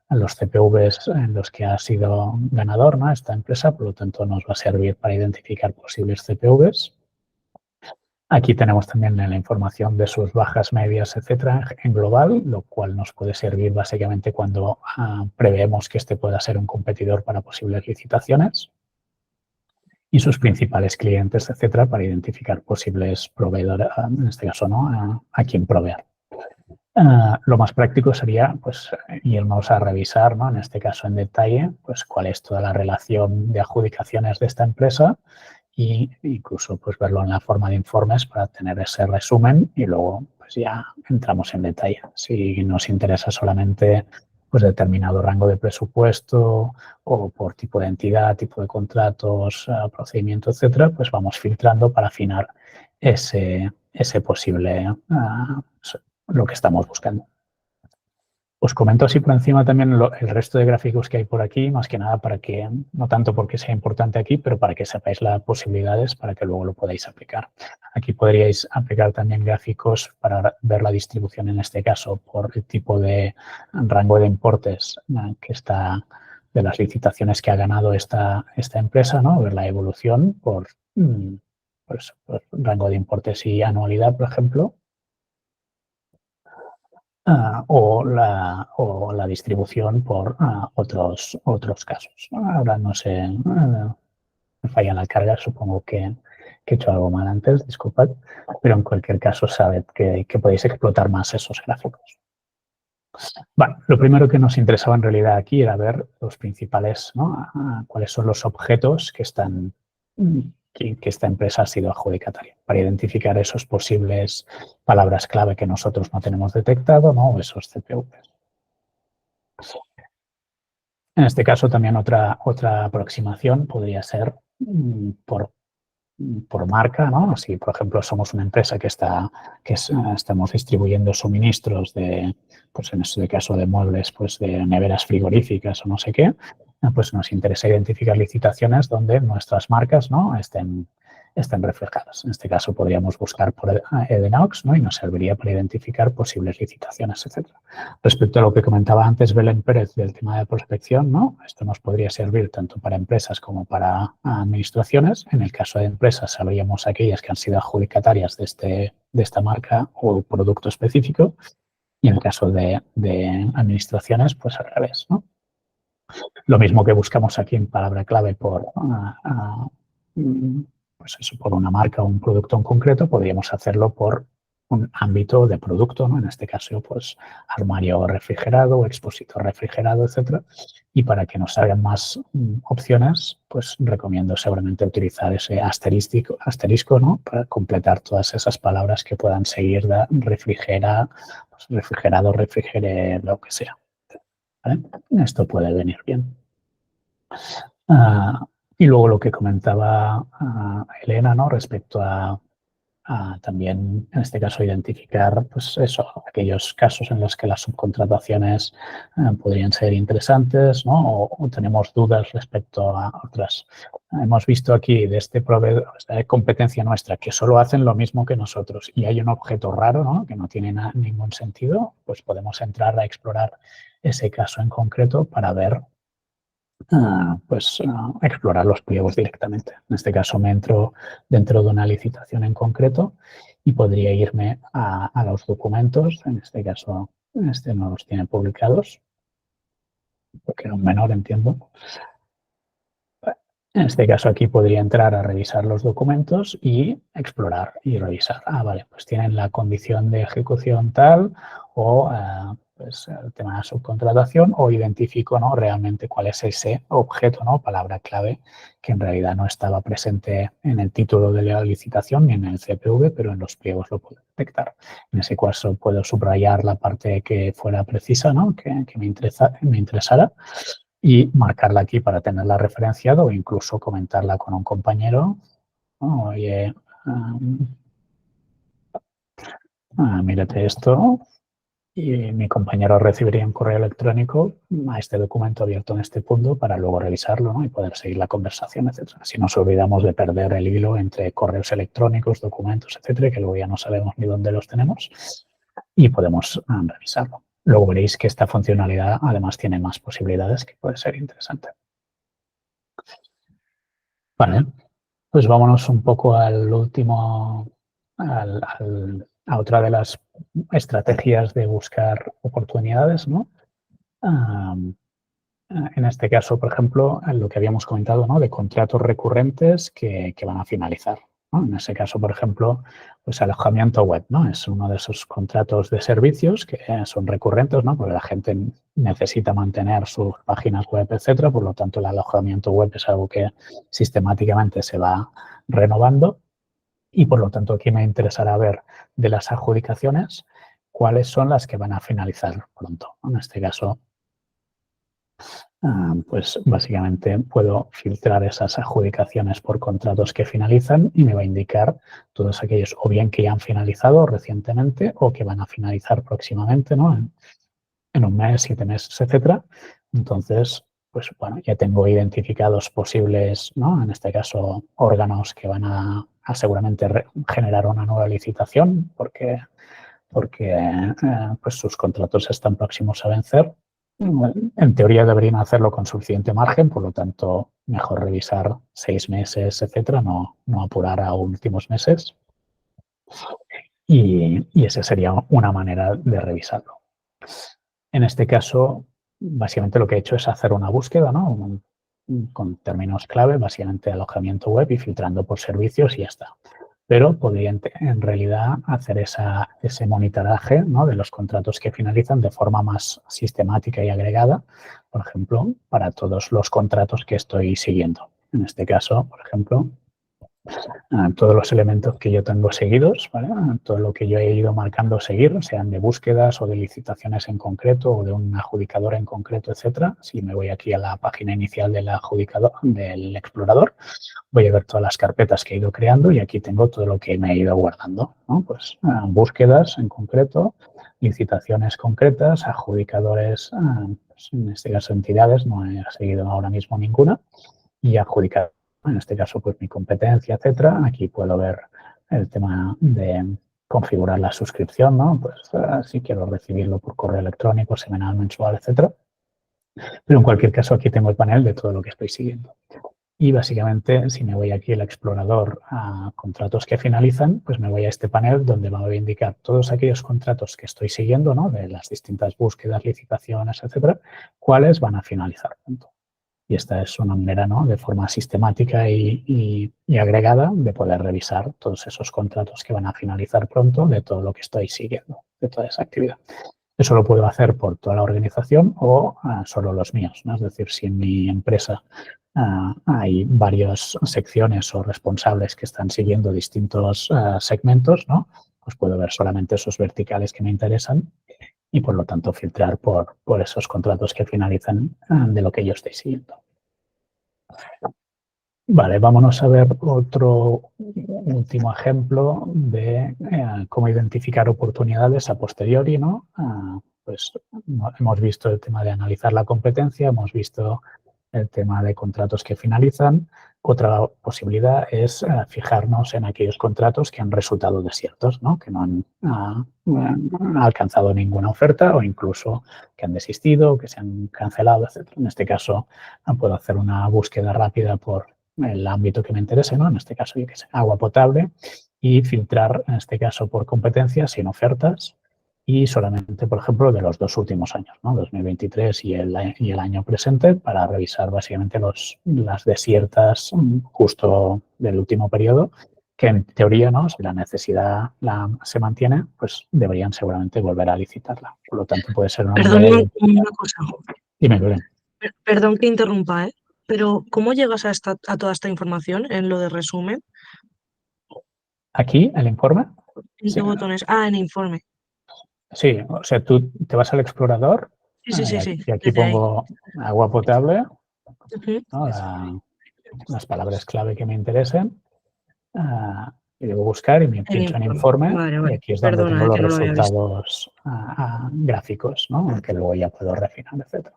los CPVs en los que ha sido ganador, ¿no? Esta empresa, por lo tanto nos va a servir para identificar posibles CPVs. Aquí tenemos también la información de sus bajas, medias, etcétera, en global, lo cual nos puede servir básicamente cuando preveemos que este pueda ser un competidor para posibles licitaciones. Y sus principales clientes, etcétera, para identificar posibles proveedores, en este caso, ¿no? A quién proveer. Lo más práctico sería pues, irnos a revisar, ¿no? En este caso en detalle, pues cuál es toda la relación de adjudicaciones de esta empresa e incluso pues, verlo en la forma de informes para tener ese resumen y luego pues, pues ya entramos en detalle. Si nos interesa solamente pues determinado rango de presupuesto o por tipo de entidad, tipo de contratos, procedimiento, etcétera, pues vamos filtrando para afinar ese posible, lo que estamos buscando. Os comento así por encima también el resto de gráficos que hay por aquí, más que nada para que, no tanto porque sea importante aquí, pero para que sepáis las posibilidades para que luego lo podáis aplicar. Aquí podríais aplicar también gráficos para ver la distribución, en este caso, por el tipo de rango de importes que está, de las licitaciones que ha ganado esta empresa, ¿no? Ver la evolución por rango de importes y anualidad, por ejemplo. O la distribución por otros casos. Ahora no sé, me falla la carga, supongo que he hecho algo mal antes, disculpad, pero en cualquier caso sabed que podéis explotar más esos gráficos. Bueno, lo primero que nos interesaba en realidad aquí era ver los principales, ¿no? Cuáles son los objetos que están que esta empresa ha sido adjudicataria, para identificar esos posibles palabras clave que nosotros no tenemos detectado, ¿no? O esos CPVs. En este caso también otra aproximación podría ser por marca, ¿no? Si, por ejemplo, somos una empresa que estamos distribuyendo suministros de, pues en este caso de muebles, pues de neveras frigoríficas o no sé qué, pues nos interesa identificar licitaciones donde nuestras marcas, ¿no? estén reflejadas. En este caso podríamos buscar por Edenox, ¿no? Y nos serviría para identificar posibles licitaciones, etc. Respecto a lo que comentaba antes Belén Pérez del tema de prospección, ¿no? Esto nos podría servir tanto para empresas como para administraciones. En el caso de empresas, sabríamos aquellas que han sido adjudicatarias de esta marca o producto específico. Y en el caso de administraciones, pues al revés, ¿no? Lo mismo que buscamos aquí en palabra clave por pues eso, por una marca o un producto en concreto, podríamos hacerlo por un ámbito de producto, ¿no? En este caso, pues armario refrigerado, expositor refrigerado, etcétera. Y para que nos salgan más opciones, pues recomiendo seguramente utilizar ese asterisco, ¿no? Para completar todas esas palabras que puedan seguir de refrigera, pues, refrigerado, refrigere, lo que sea. ¿Vale? Esto puede venir bien. Y luego lo que comentaba Elena, ¿no? Respecto a también, en este caso, identificar pues eso, aquellos casos en los que las subcontrataciones podrían ser interesantes, ¿no? O tenemos dudas respecto a otras. Hemos visto aquí de este proveedor, esta competencia nuestra, que solo hacen lo mismo que nosotros y hay un objeto raro, ¿no? Que no tiene ningún sentido, pues podemos entrar a explorar ese caso en concreto para ver explorar los pliegos directamente. En este caso me entro dentro de una licitación en concreto y podría irme a los documentos. En este caso, este no los tiene publicados, porque era un menor, entiendo. En este caso aquí podría entrar a revisar los documentos y explorar y revisar. Vale, pues tienen la condición de ejecución tal o pues el tema de la subcontratación o identifico, ¿no? Realmente cuál es ese objeto, ¿no? Palabra clave que en realidad no estaba presente en el título de la licitación ni en el CPV, pero en los pliegos lo puedo detectar. En ese caso puedo subrayar la parte que fuera precisa, ¿no? Que me interesara y marcarla aquí para tenerla referenciada o incluso comentarla con un compañero. ¿No? Oye, mírate esto. Y mi compañero recibiría un correo electrónico a este documento abierto en este punto para luego revisarlo, ¿no? Y poder seguir la conversación, etc. Si nos olvidamos de perder el hilo entre correos electrónicos, documentos, etcétera, que luego ya no sabemos ni dónde los tenemos y podemos revisarlo. Luego veréis que esta funcionalidad además tiene más posibilidades que puede ser interesante. Vale, pues vámonos un poco al último, a otra de las estrategias de buscar oportunidades, ¿no? En este caso, por ejemplo, lo que habíamos comentado, ¿no? De contratos recurrentes que van a finalizar, ¿no? En ese caso, por ejemplo, pues alojamiento web, ¿no? Es uno de esos contratos de servicios que son recurrentes, ¿no? Porque la gente necesita mantener sus páginas web, etcétera. Por lo tanto, el alojamiento web es algo que sistemáticamente se va renovando. Y, por lo tanto, aquí me interesará ver de las adjudicaciones cuáles son las que van a finalizar pronto. En este caso, pues básicamente puedo filtrar esas adjudicaciones por contratos que finalizan y me va a indicar todos aquellos o bien que ya han finalizado recientemente o que van a finalizar próximamente, ¿no? En un mes, 7 meses, etcétera. Entonces, pues bueno, ya tengo identificados posibles, ¿no? En este caso, órganos que van a seguramente generar una nueva licitación porque pues sus contratos están próximos a vencer. En teoría deberían hacerlo con suficiente margen, por lo tanto, mejor revisar 6 meses, etcétera, no apurar a últimos meses. Y esa sería una manera de revisarlo. En este caso, básicamente lo que he hecho es hacer una búsqueda, ¿no? Con términos clave, básicamente alojamiento web y filtrando por servicios y ya está. Pero podría en realidad hacer ese monitoraje, ¿no? De los contratos que finalizan de forma más sistemática y agregada, por ejemplo, para todos los contratos que estoy siguiendo. En este caso, por ejemplo, todos los elementos que yo tengo seguidos, ¿vale? Todo lo que yo he ido marcando seguir, sean de búsquedas o de licitaciones en concreto o de un adjudicador en concreto, etcétera. Si me voy aquí a la página inicial del adjudicador, del explorador, voy a ver todas las carpetas que he ido creando y aquí tengo todo lo que me he ido guardando, ¿no? Pues búsquedas en concreto, licitaciones concretas, adjudicadores, pues en este caso entidades, no he seguido ahora mismo ninguna, y adjudicadores. En este caso, pues mi competencia, etcétera. Aquí puedo ver el tema de configurar la suscripción, ¿no? Pues si quiero recibirlo por correo electrónico, semanal, mensual, etcétera. Pero en cualquier caso, aquí tengo el panel de todo lo que estoy siguiendo. Y básicamente, si me voy aquí al explorador a contratos que finalizan, pues me voy a este panel donde me voy a indicar todos aquellos contratos que estoy siguiendo, ¿no? De las distintas búsquedas, licitaciones, etcétera, cuáles van a finalizar pronto. Y esta es una manera, ¿no? De forma sistemática y agregada de poder revisar todos esos contratos que van a finalizar pronto de todo lo que estoy siguiendo, de toda esa actividad. Eso lo puedo hacer por toda la organización o solo los míos, ¿no? Es decir, si en mi empresa hay varias secciones o responsables que están siguiendo distintos segmentos, ¿no? Pues puedo ver solamente esos verticales que me interesan y, por lo tanto, filtrar por esos contratos que finalizan de lo que yo estoy siguiendo. Vale, vámonos a ver otro último ejemplo de cómo identificar oportunidades a posteriori, ¿no? Pues hemos visto el tema de analizar la competencia, hemos visto el tema de contratos que finalizan. Otra posibilidad es fijarnos en aquellos contratos que han resultado desiertos, ¿no? Que no han alcanzado ninguna oferta o incluso que han desistido, que se han cancelado, etc. En este caso, puedo hacer una búsqueda rápida por el ámbito que me interese, ¿no? En este caso, yo qué sé, agua potable, y filtrar, en este caso, por competencias sin ofertas y solamente, por ejemplo, de los 2 últimos años, ¿no? 2023 y el año presente, para revisar básicamente las desiertas justo del último periodo, que en teoría, ¿no? Si la necesidad se mantiene, pues deberían seguramente volver a licitarla. Por lo tanto, puede ser una... Perdón, una cosa. Dime, Belén. Perdón que interrumpa, pero ¿cómo llegas a toda esta información en lo de resumen? ¿Aquí, el informe? ¿En qué botones? En informe. Sí, o sea, tú te vas al explorador Sí. y aquí pongo agua potable, ¿no? Uh-huh. Las palabras clave que me interesen, y debo buscar y me pincho en informe. Vale. Y aquí es donde tengo los que no resultados gráficos, ¿no? Que luego ya puedo refinar, etcétera.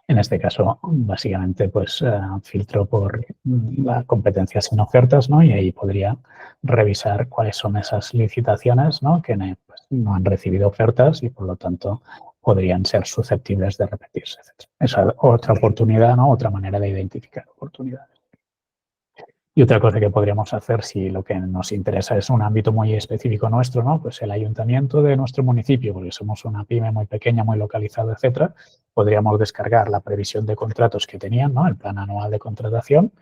En este caso, básicamente, pues filtro por la competencia sin ofertas, ¿no? Y ahí podría revisar cuáles son esas licitaciones, ¿no? Que pues, no han recibido ofertas y, por lo tanto, podrían ser susceptibles de repetirse, etc. Esa es otra oportunidad, ¿no? Otra manera de identificar oportunidades. Y otra cosa que podríamos hacer, si lo que nos interesa es un ámbito muy específico nuestro, ¿no? Pues el ayuntamiento de nuestro municipio, porque somos una pyme muy pequeña, muy localizada, etcétera, podríamos descargar la previsión de contratos que tenían, ¿no? El plan anual de contratación,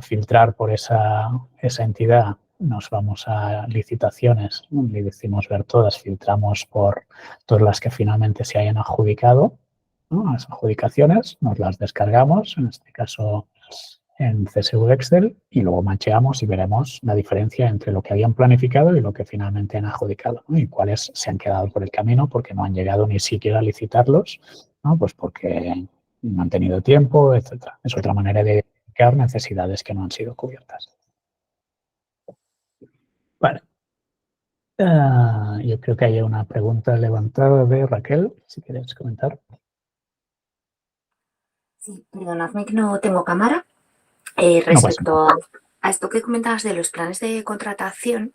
filtrar por esa entidad, nos vamos a licitaciones, le decimos ver todas, filtramos por todas las que finalmente se hayan adjudicado, ¿no? Las adjudicaciones, nos las descargamos, en este caso en CSV Excel y luego macheamos y veremos la diferencia entre lo que habían planificado y lo que finalmente han adjudicado, ¿no? Y cuáles se han quedado por el camino porque no han llegado ni siquiera a licitarlos, ¿no? Pues porque no han tenido tiempo, etcétera. Es otra manera de identificar necesidades que no han sido cubiertas. Vale. Yo creo que hay una pregunta levantada de Raquel, si quieres comentar. Sí, perdonadme que no tengo cámara. No pasa Respecto a esto que comentabas de los planes de contratación,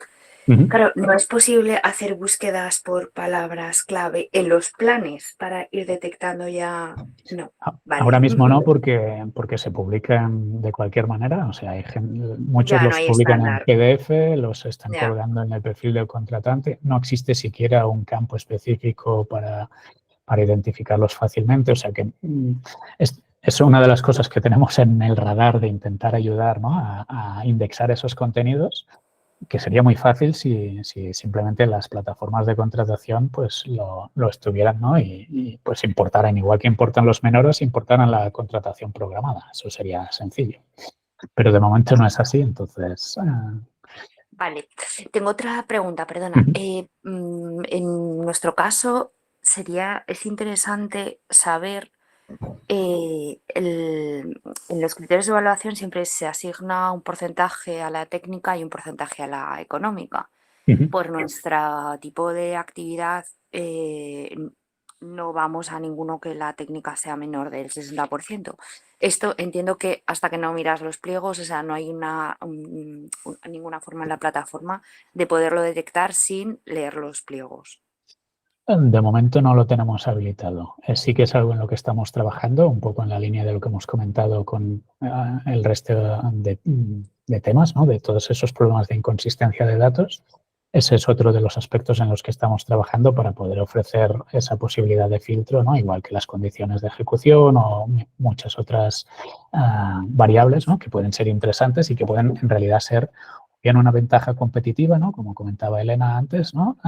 Ujú. claro, no es posible hacer búsquedas por palabras clave en los planes para ir detectando ya. No, vale. Ahora mismo no, porque se publican de cualquier manera. O sea, muchos Ya no los hay publican estándar. en PDF, los están Ya. colgando en el perfil del contratante. No existe siquiera un campo específico para identificarlos fácilmente. O sea que es una de las cosas que tenemos en el radar de intentar ayudar, ¿no? a indexar esos contenidos, que sería muy fácil si simplemente las plataformas de contratación pues lo estuvieran, ¿no? Y pues importaran, igual que importan los menores, importaran la contratación programada. Eso sería sencillo. Pero de momento no es así, entonces... Vale. Tengo otra pregunta, perdona. Ujú. En nuestro caso, es interesante saber, en los criterios de evaluación siempre se asigna un porcentaje a la técnica y un porcentaje a la económica. Ujú. Por nuestro tipo de actividad, no vamos a ninguno que la técnica sea menor del 60%. Esto entiendo que hasta que no miras los pliegos, o sea, no hay ninguna forma en la plataforma de poderlo detectar sin leer los pliegos. De momento no lo tenemos habilitado. Sí que es algo en lo que estamos trabajando, un poco en la línea de lo que hemos comentado con el resto de temas, ¿no? De todos esos problemas de inconsistencia de datos. Ese es otro de los aspectos en los que estamos trabajando para poder ofrecer esa posibilidad de filtro, ¿no? Igual que las condiciones de ejecución o muchas otras variables, ¿no? Que pueden ser interesantes y que pueden en realidad ser bien una ventaja competitiva, ¿no? Como comentaba Elena antes, ¿no?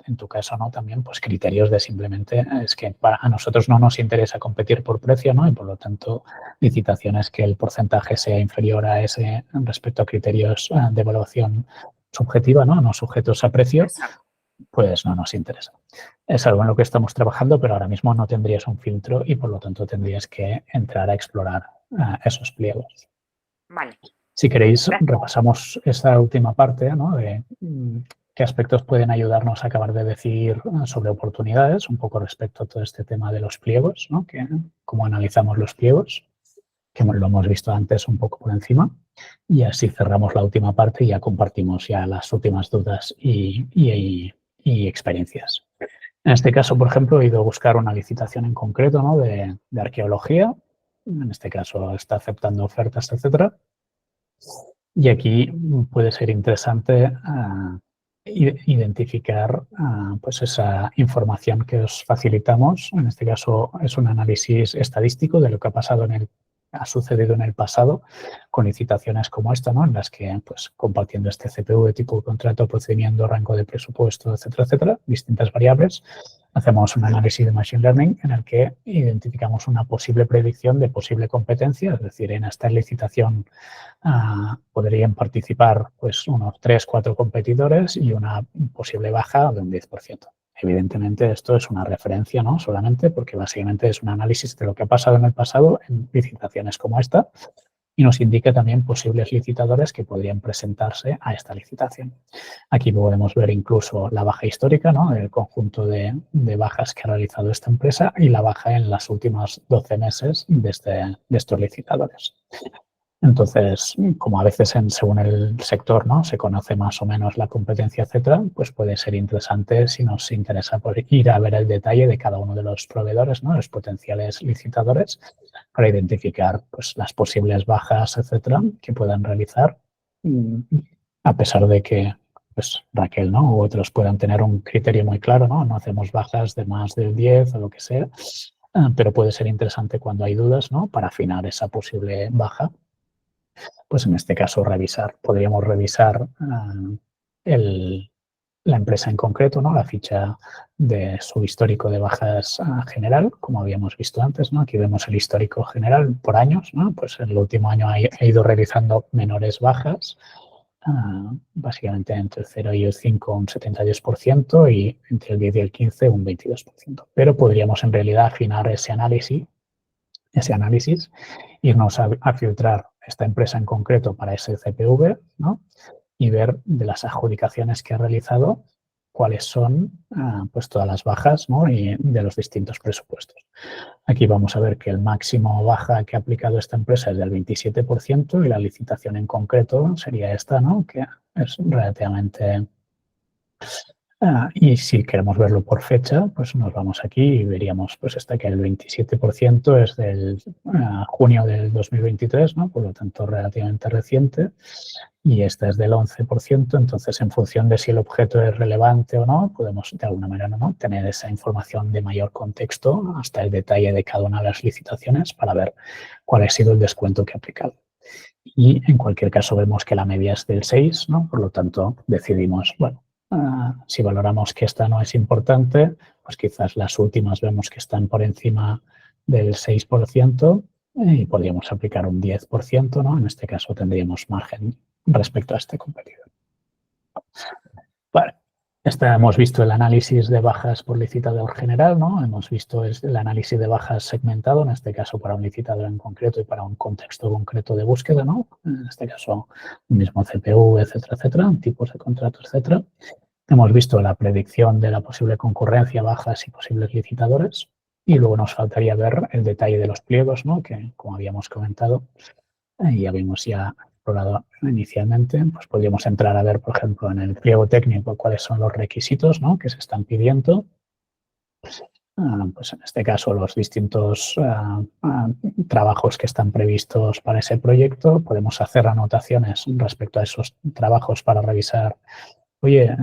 En tu caso, ¿no? También, pues criterios de simplemente, es que a nosotros no nos interesa competir por precio, ¿no? Y por lo tanto, licitaciones que el porcentaje sea inferior a ese respecto a criterios de evaluación subjetiva, ¿no? No sujetos a precio, pues no nos interesa. Es algo en lo que estamos trabajando, pero ahora mismo no tendrías un filtro y por lo tanto tendrías que entrar a explorar esos pliegos. Vale. Si queréis, repasamos esta última parte, ¿no? De qué aspectos pueden ayudarnos a acabar de decidir sobre oportunidades, un poco respecto a todo este tema de los pliegos, ¿no? Cómo analizamos los pliegos, que lo hemos visto antes un poco por encima. Y así cerramos la última parte y ya compartimos ya las últimas dudas y experiencias. En este caso, por ejemplo, he ido a buscar una licitación en concreto, ¿no? de arqueología. En este caso está aceptando ofertas, etcétera. Y aquí puede ser interesante identificar pues esa información que os facilitamos. En este caso es un análisis estadístico de lo que ha sucedido en el pasado con licitaciones como esta, ¿no? En las que, pues, compartiendo este CPU de tipo de contrato, procedimiento, rango de presupuesto, etcétera, etcétera, distintas variables, hacemos un análisis de Machine Learning en el que identificamos una posible predicción de posible competencia, es decir, en esta licitación podrían participar pues unos 3-4 competidores y una posible baja de un 10%. Evidentemente esto es una referencia, ¿no? Solamente porque básicamente es un análisis de lo que ha pasado en el pasado en licitaciones como esta y nos indica también posibles licitadores que podrían presentarse a esta licitación. Aquí podemos ver incluso la baja histórica, ¿no? El conjunto de bajas que ha realizado esta empresa y la baja en las últimas 12 meses de estos licitadores. Entonces, como a veces según el sector, ¿no? Se conoce más o menos la competencia, etcétera, pues puede ser interesante si nos interesa ir a ver el detalle de cada uno de los proveedores, ¿no? Los potenciales licitadores, para identificar pues, las posibles bajas, etcétera, que puedan realizar, a pesar de que pues, Raquel, ¿no? U otros puedan tener un criterio muy claro, ¿no? No hacemos bajas de más del 10 o lo que sea, pero puede ser interesante cuando hay dudas, ¿no? Para afinar esa posible baja. Pues en este caso podríamos revisar la empresa en concreto, ¿no? La ficha de su histórico de bajas general, como habíamos visto antes, ¿no? Aquí vemos el histórico general por años, ¿no? Pues el último año ha ido realizando menores bajas, básicamente entre el 0 y el 5 un 72% y entre el 10 y el 15 un 22%. Pero podríamos en realidad afinar ese análisis, irnos a filtrar esta empresa en concreto para ese CPV, ¿no? Y ver de las adjudicaciones que ha realizado cuáles son pues todas las bajas, ¿no? Y de los distintos presupuestos. Aquí vamos a ver que el máximo baja que ha aplicado esta empresa es del 27% y la licitación en concreto sería esta, ¿no? Que es relativamente... y si queremos verlo por fecha, pues nos vamos aquí y veríamos pues que el 27% es del junio del 2023, ¿no? Por lo tanto relativamente reciente, y esta es del 11%, entonces en función de si el objeto es relevante o no, podemos de alguna manera, ¿no? Tener esa información de mayor contexto hasta el detalle de cada una de las licitaciones para ver cuál ha sido el descuento que ha aplicado. Y en cualquier caso vemos que la media es del 6, ¿no? Por lo tanto decidimos, bueno, si valoramos que esta no es importante, pues quizás las últimas vemos que están por encima del 6% y podríamos aplicar un 10%, ¿no? En este caso tendríamos margen respecto a este competidor. Vale. Hemos visto el análisis de bajas por licitador general, ¿no? Hemos visto el análisis de bajas segmentado, en este caso para un licitador en concreto y para un contexto concreto de búsqueda, ¿no? En este caso, mismo CPU, etcétera, etcétera, tipos de contratos, etcétera. Hemos visto la predicción de la posible concurrencia, bajas y posibles licitadores. Y luego nos faltaría ver el detalle de los pliegos, ¿no? Que, como habíamos comentado, y habíamos ya explorado inicialmente, pues podríamos entrar a ver, por ejemplo, en el pliego técnico cuáles son los requisitos, ¿no? Que se están pidiendo. Pues en este caso los distintos trabajos que están previstos para ese proyecto. Podemos hacer anotaciones respecto a esos trabajos para revisar, oye,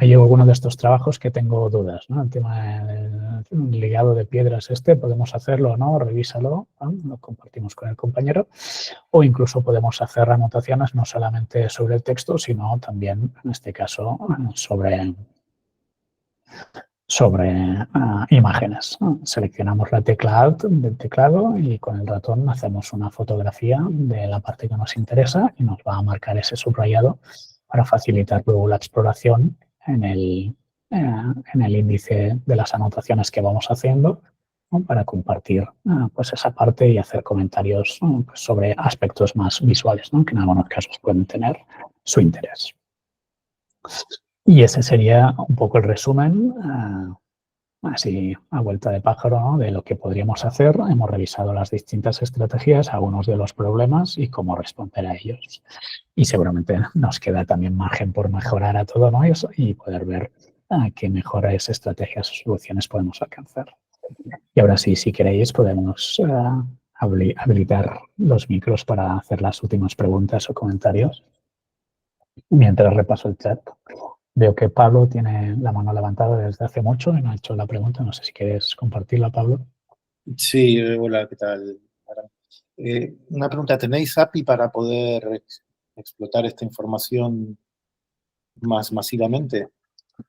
hay alguno de estos trabajos que tengo dudas, ¿no? El tema del ligado de piedras podemos hacerlo o no, revísalo, ¿no? Lo compartimos con el compañero, o incluso podemos hacer anotaciones no solamente sobre el texto, sino también, en este caso, sobre imágenes. Seleccionamos la tecla Alt del teclado y con el ratón hacemos una fotografía de la parte que nos interesa y nos va a marcar ese subrayado para facilitar luego la exploración en el índice de las anotaciones que vamos haciendo, ¿no? Para compartir pues esa parte y hacer comentarios pues sobre aspectos más visuales, ¿no? Que en algunos casos pueden tener su interés. Y ese sería un poco el resumen, así a vuelta de pájaro, ¿no? De lo que podríamos hacer. Hemos revisado las distintas estrategias, algunos de los problemas y cómo responder a ellos. Y seguramente nos queda también margen por mejorar a todo, ¿no? Y poder ver qué mejores estrategias o soluciones podemos alcanzar. Y ahora sí, si queréis, podemos habilitar los micros para hacer las últimas preguntas o comentarios. Mientras repaso el chat. Veo que Pablo tiene la mano levantada desde hace mucho y no ha hecho la pregunta. No sé si quieres compartirla, Pablo. Sí, hola, ¿qué tal? Una pregunta, ¿tenéis API para poder explotar esta información más masivamente?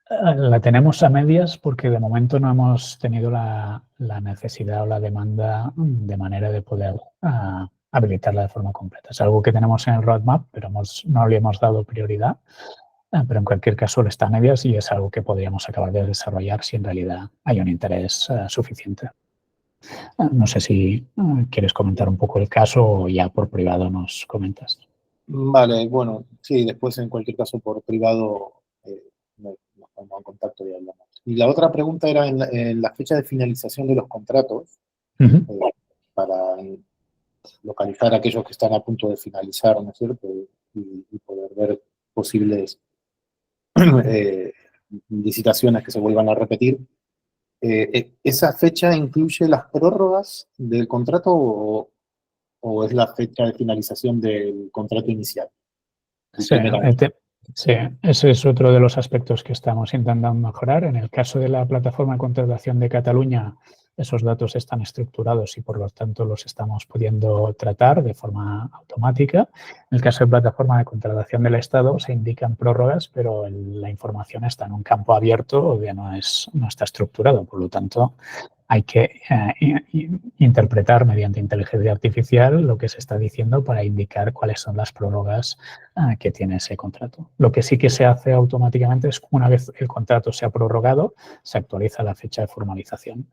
La tenemos a medias porque de momento no hemos tenido la necesidad o la demanda de manera de poder habilitarla de forma completa. Es algo que tenemos en el roadmap, pero no le hemos dado prioridad. Pero en cualquier caso está a medias y es algo que podríamos acabar de desarrollar si en realidad hay un interés suficiente. No sé si quieres comentar un poco el caso o ya por privado nos comentas. Vale, bueno, sí, después en cualquier caso por privado nos ponemos en contacto y hablamos. Y la otra pregunta era en la fecha de finalización de los contratos, para localizar a aquellos que están a punto de finalizar, ¿no es cierto? Y poder ver posibles licitaciones que se vuelvan a repetir. ¿Esa fecha incluye las prórrogas del contrato o es la fecha de finalización del contrato inicial? Sí, ese es otro de los aspectos que estamos intentando mejorar. En el caso de la plataforma de contratación de Cataluña, esos datos están estructurados y por lo tanto los estamos pudiendo tratar de forma automática. En el caso de plataforma de contratación del Estado se indican prórrogas, pero la información está en un campo abierto o no está estructurado. Por lo tanto, hay que interpretar mediante inteligencia artificial lo que se está diciendo para indicar cuáles son las prórrogas que tiene ese contrato. Lo que sí que se hace automáticamente es, una vez el contrato se ha prorrogado, se actualiza la fecha de formalización.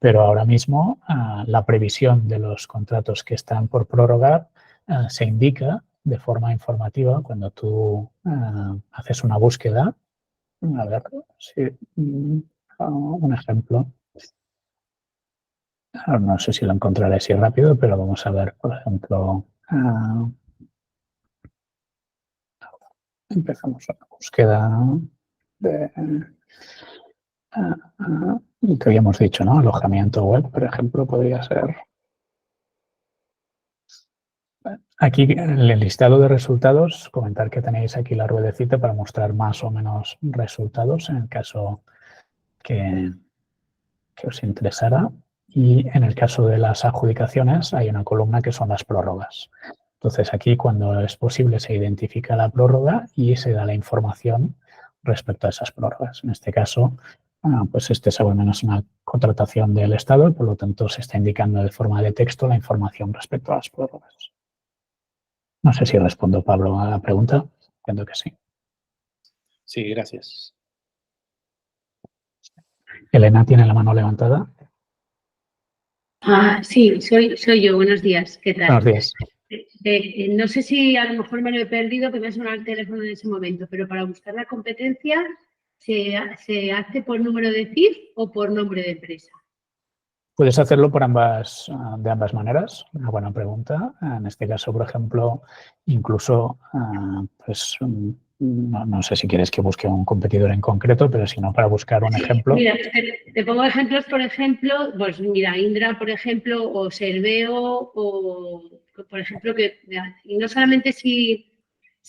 Pero ahora mismo la previsión de los contratos que están por prorrogar se indica de forma informativa cuando tú haces una búsqueda. A ver si un ejemplo. No sé si lo encontraré así rápido, pero vamos a ver, por ejemplo, empezamos una búsqueda de que habíamos dicho, ¿no? Alojamiento web, por ejemplo, podría ser. Aquí en el listado de resultados, comentar que tenéis aquí la ruedecita para mostrar más o menos resultados en el caso que os interesara. Y en el caso de las adjudicaciones hay una columna que son las prórrogas. Entonces aquí cuando es posible se identifica la prórroga y se da la información respecto a esas prórrogas. En este caso, pues este es al menos una contratación del Estado y por lo tanto se está indicando de forma de texto la información respecto a las prórrogas. No sé si respondo, Pablo, a la pregunta. Entiendo que sí. Sí, gracias. Elena tiene la mano levantada. Sí, soy yo. Buenos días. ¿Qué tal? Buenos días. No sé si a lo mejor me lo he perdido, que me ha sonado el teléfono en ese momento, pero para buscar la competencia, ¿se hace por número de CIF o por nombre de empresa? Puedes hacerlo de ambas maneras. Una buena pregunta. En este caso, por ejemplo, incluso, pues, no sé si quieres que busque un competidor en concreto, pero si no, para buscar un ejemplo. Mira, te pongo ejemplos, por ejemplo, pues mira, Indra, por ejemplo, o Serveo, o por ejemplo, y no solamente si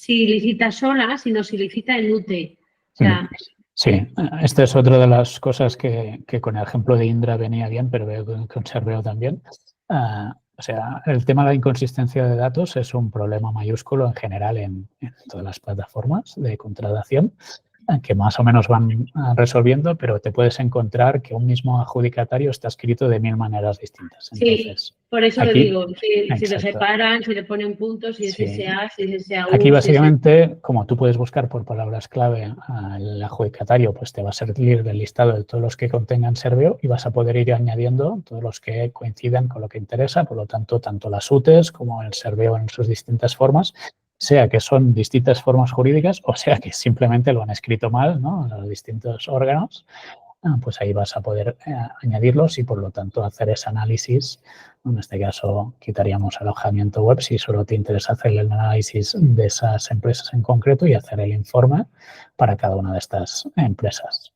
licita sola, sino si licita en UTE. O sea, sí, esta es otra de las cosas que con el ejemplo de Indra venía bien, pero veo que con Serveo también. O sea, el tema de la inconsistencia de datos es un problema mayúsculo en general en todas las plataformas de contratación, que más o menos van resolviendo, pero te puedes encontrar que un mismo adjudicatario está escrito de 1000 maneras distintas. Entonces, sí, por eso aquí, lo digo, si lo separan, si le ponen puntos, si es sí. SA, si es SAU. Aquí básicamente, como tú puedes buscar por palabras clave al adjudicatario, pues te va a servir del listado de todos los que contengan Serveo y vas a poder ir añadiendo todos los que coincidan con lo que interesa. Por lo tanto, tanto las UTEs como el Serveo en sus distintas formas, sea que son distintas formas jurídicas o sea que simplemente lo han escrito mal, ¿no? Los distintos órganos, pues ahí vas a poder añadirlos y por lo tanto hacer ese análisis. En este caso quitaríamos alojamiento web si solo te interesa hacer el análisis de esas empresas en concreto y hacer el informe para cada una de estas empresas.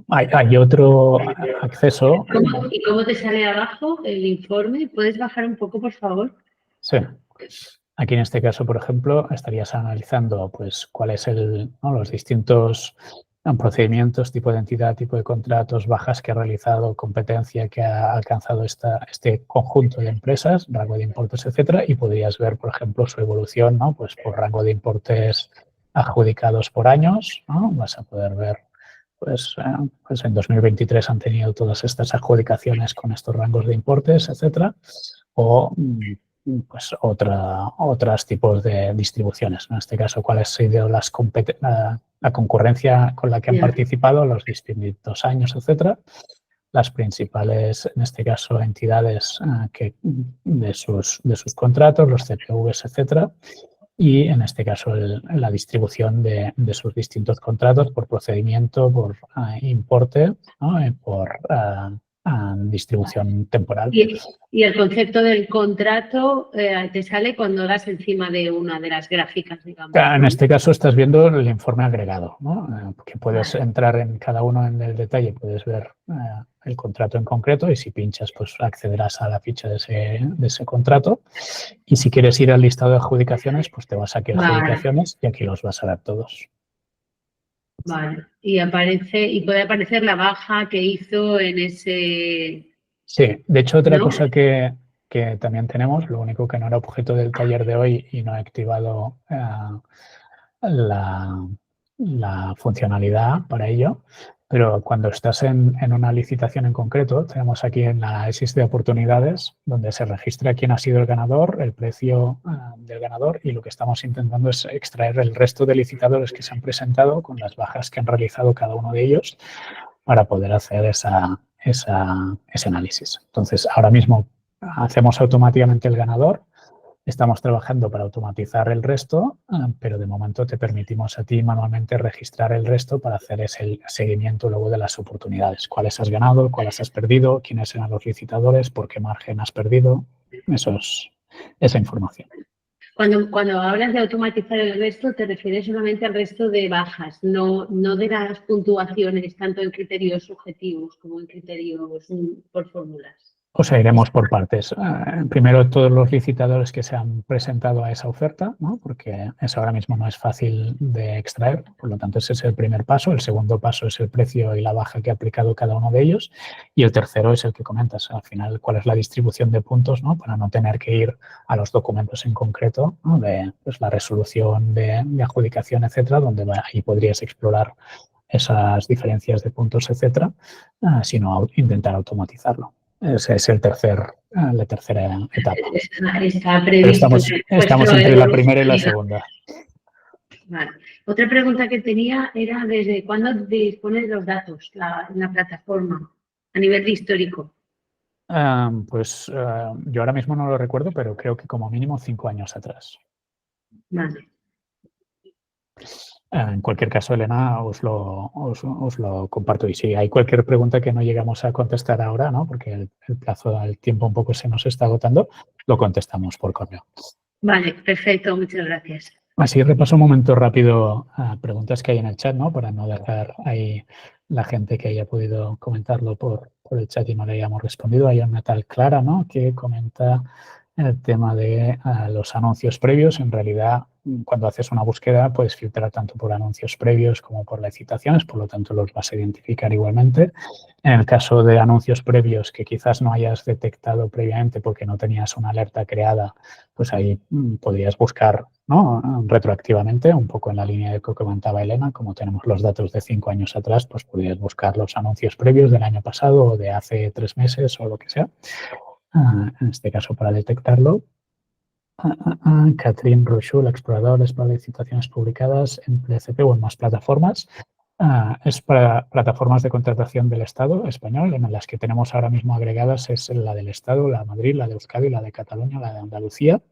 Hay otro acceso. ¿Y cómo te sale abajo el informe? ¿Puedes bajar un poco, por favor? Sí. Aquí en este caso, por ejemplo, estarías analizando pues cuáles los distintos procedimientos, tipo de entidad, tipo de contratos, bajas que ha realizado, competencia que ha alcanzado este conjunto de empresas, rango de importes, etcétera, y podrías ver, por ejemplo, su evolución, ¿no? Pues por rango de importes adjudicados por años, ¿no? Vas a poder ver, pues en 2023 han tenido todas estas adjudicaciones con estos rangos de importes, etcétera, o pues otros tipos de distribuciones. En este caso, cuál ha sido la concurrencia con la que han participado, los distintos años, etcétera. Las principales, en este caso, entidades de sus contratos, los CPVs, etcétera. Y, en este caso, la distribución de sus distintos contratos por procedimiento, por importe, ¿no? Por distribución temporal. Y el concepto del contrato te sale cuando das encima de una de las gráficas, digamos. En este caso estás viendo el informe agregado, ¿no? Que puedes entrar en cada uno en el detalle, puedes ver el contrato en concreto y si pinchas pues accederás a la ficha de ese contrato y si quieres ir al listado de adjudicaciones pues te vas aquí a adjudicaciones y aquí los vas a ver todos. Vale. Y puede aparecer la baja que hizo en ese... Sí, de hecho otra ¿no? cosa que también tenemos, lo único que no era objeto del taller de hoy y no he activado la funcionalidad para ello, pero cuando estás en una licitación en concreto, tenemos aquí en la análisis de oportunidades, donde se registra quién ha sido el ganador, el precio del ganador, y lo que estamos intentando es extraer el resto de licitadores que se han presentado con las bajas que han realizado cada uno de ellos para poder hacer ese análisis. Entonces, ahora mismo hacemos automáticamente el ganador. Estamos trabajando para automatizar el resto, pero de momento te permitimos a ti manualmente registrar el resto para hacer ese seguimiento luego de las oportunidades. ¿Cuáles has ganado? ¿Cuáles has perdido? ¿Quiénes eran los licitadores? ¿Por qué margen has perdido? Esa información. Cuando hablas de automatizar el resto, te refieres solamente al resto de bajas, no de las puntuaciones, tanto en criterios subjetivos como en criterios por fórmulas. O sea, iremos por partes. Primero, todos los licitadores que se han presentado a esa oferta, ¿no? Porque eso ahora mismo no es fácil de extraer, por lo tanto ese es el primer paso. El segundo paso es el precio y la baja que ha aplicado cada uno de ellos. Y el tercero es el que comentas, al final, cuál es la distribución de puntos, ¿no? Para no tener que ir a los documentos en concreto, ¿no? De pues, la resolución de adjudicación, etcétera, donde ahí podrías explorar esas diferencias de puntos, etcétera, sino intentar automatizarlo. Esa es la tercera etapa. Está previsto. Pero estamos entre la primera y la segunda. Vale. Otra pregunta que tenía era ¿desde cuándo dispones de los datos en la plataforma a nivel de histórico? Yo ahora mismo no lo recuerdo, pero creo que como mínimo 5 años atrás. Vale. En cualquier caso, Elena, os lo comparto. Y si hay cualquier pregunta que no llegamos a contestar ahora, ¿no? Porque el plazo del tiempo un poco se nos está agotando, lo contestamos por correo. Vale, perfecto. Muchas gracias. Así repaso un momento rápido a preguntas que hay en el chat, ¿no? Para no dejar ahí la gente que haya podido comentarlo por el chat y no le hayamos respondido. Hay una tal Clara, ¿no? Que comenta el tema de los anuncios previos. En realidad, cuando haces una búsqueda, puedes filtrar tanto por anuncios previos como por licitaciones, por lo tanto los vas a identificar igualmente. En el caso de anuncios previos que quizás no hayas detectado previamente porque no tenías una alerta creada, pues ahí podrías buscar, ¿no? Retroactivamente, un poco en la línea de que comentaba Elena, como tenemos los datos de 5 años atrás, pues podrías buscar los anuncios previos del año pasado o de hace 3 meses o lo que sea. En este caso, para detectarlo. Catherine Rochul, exploradores para licitaciones publicadas en PCP o en más plataformas. Es para plataformas de contratación del Estado español, en las que tenemos ahora mismo agregadas es la del Estado, la de Madrid, la de Euskadi, la de Cataluña, la de Andalucía,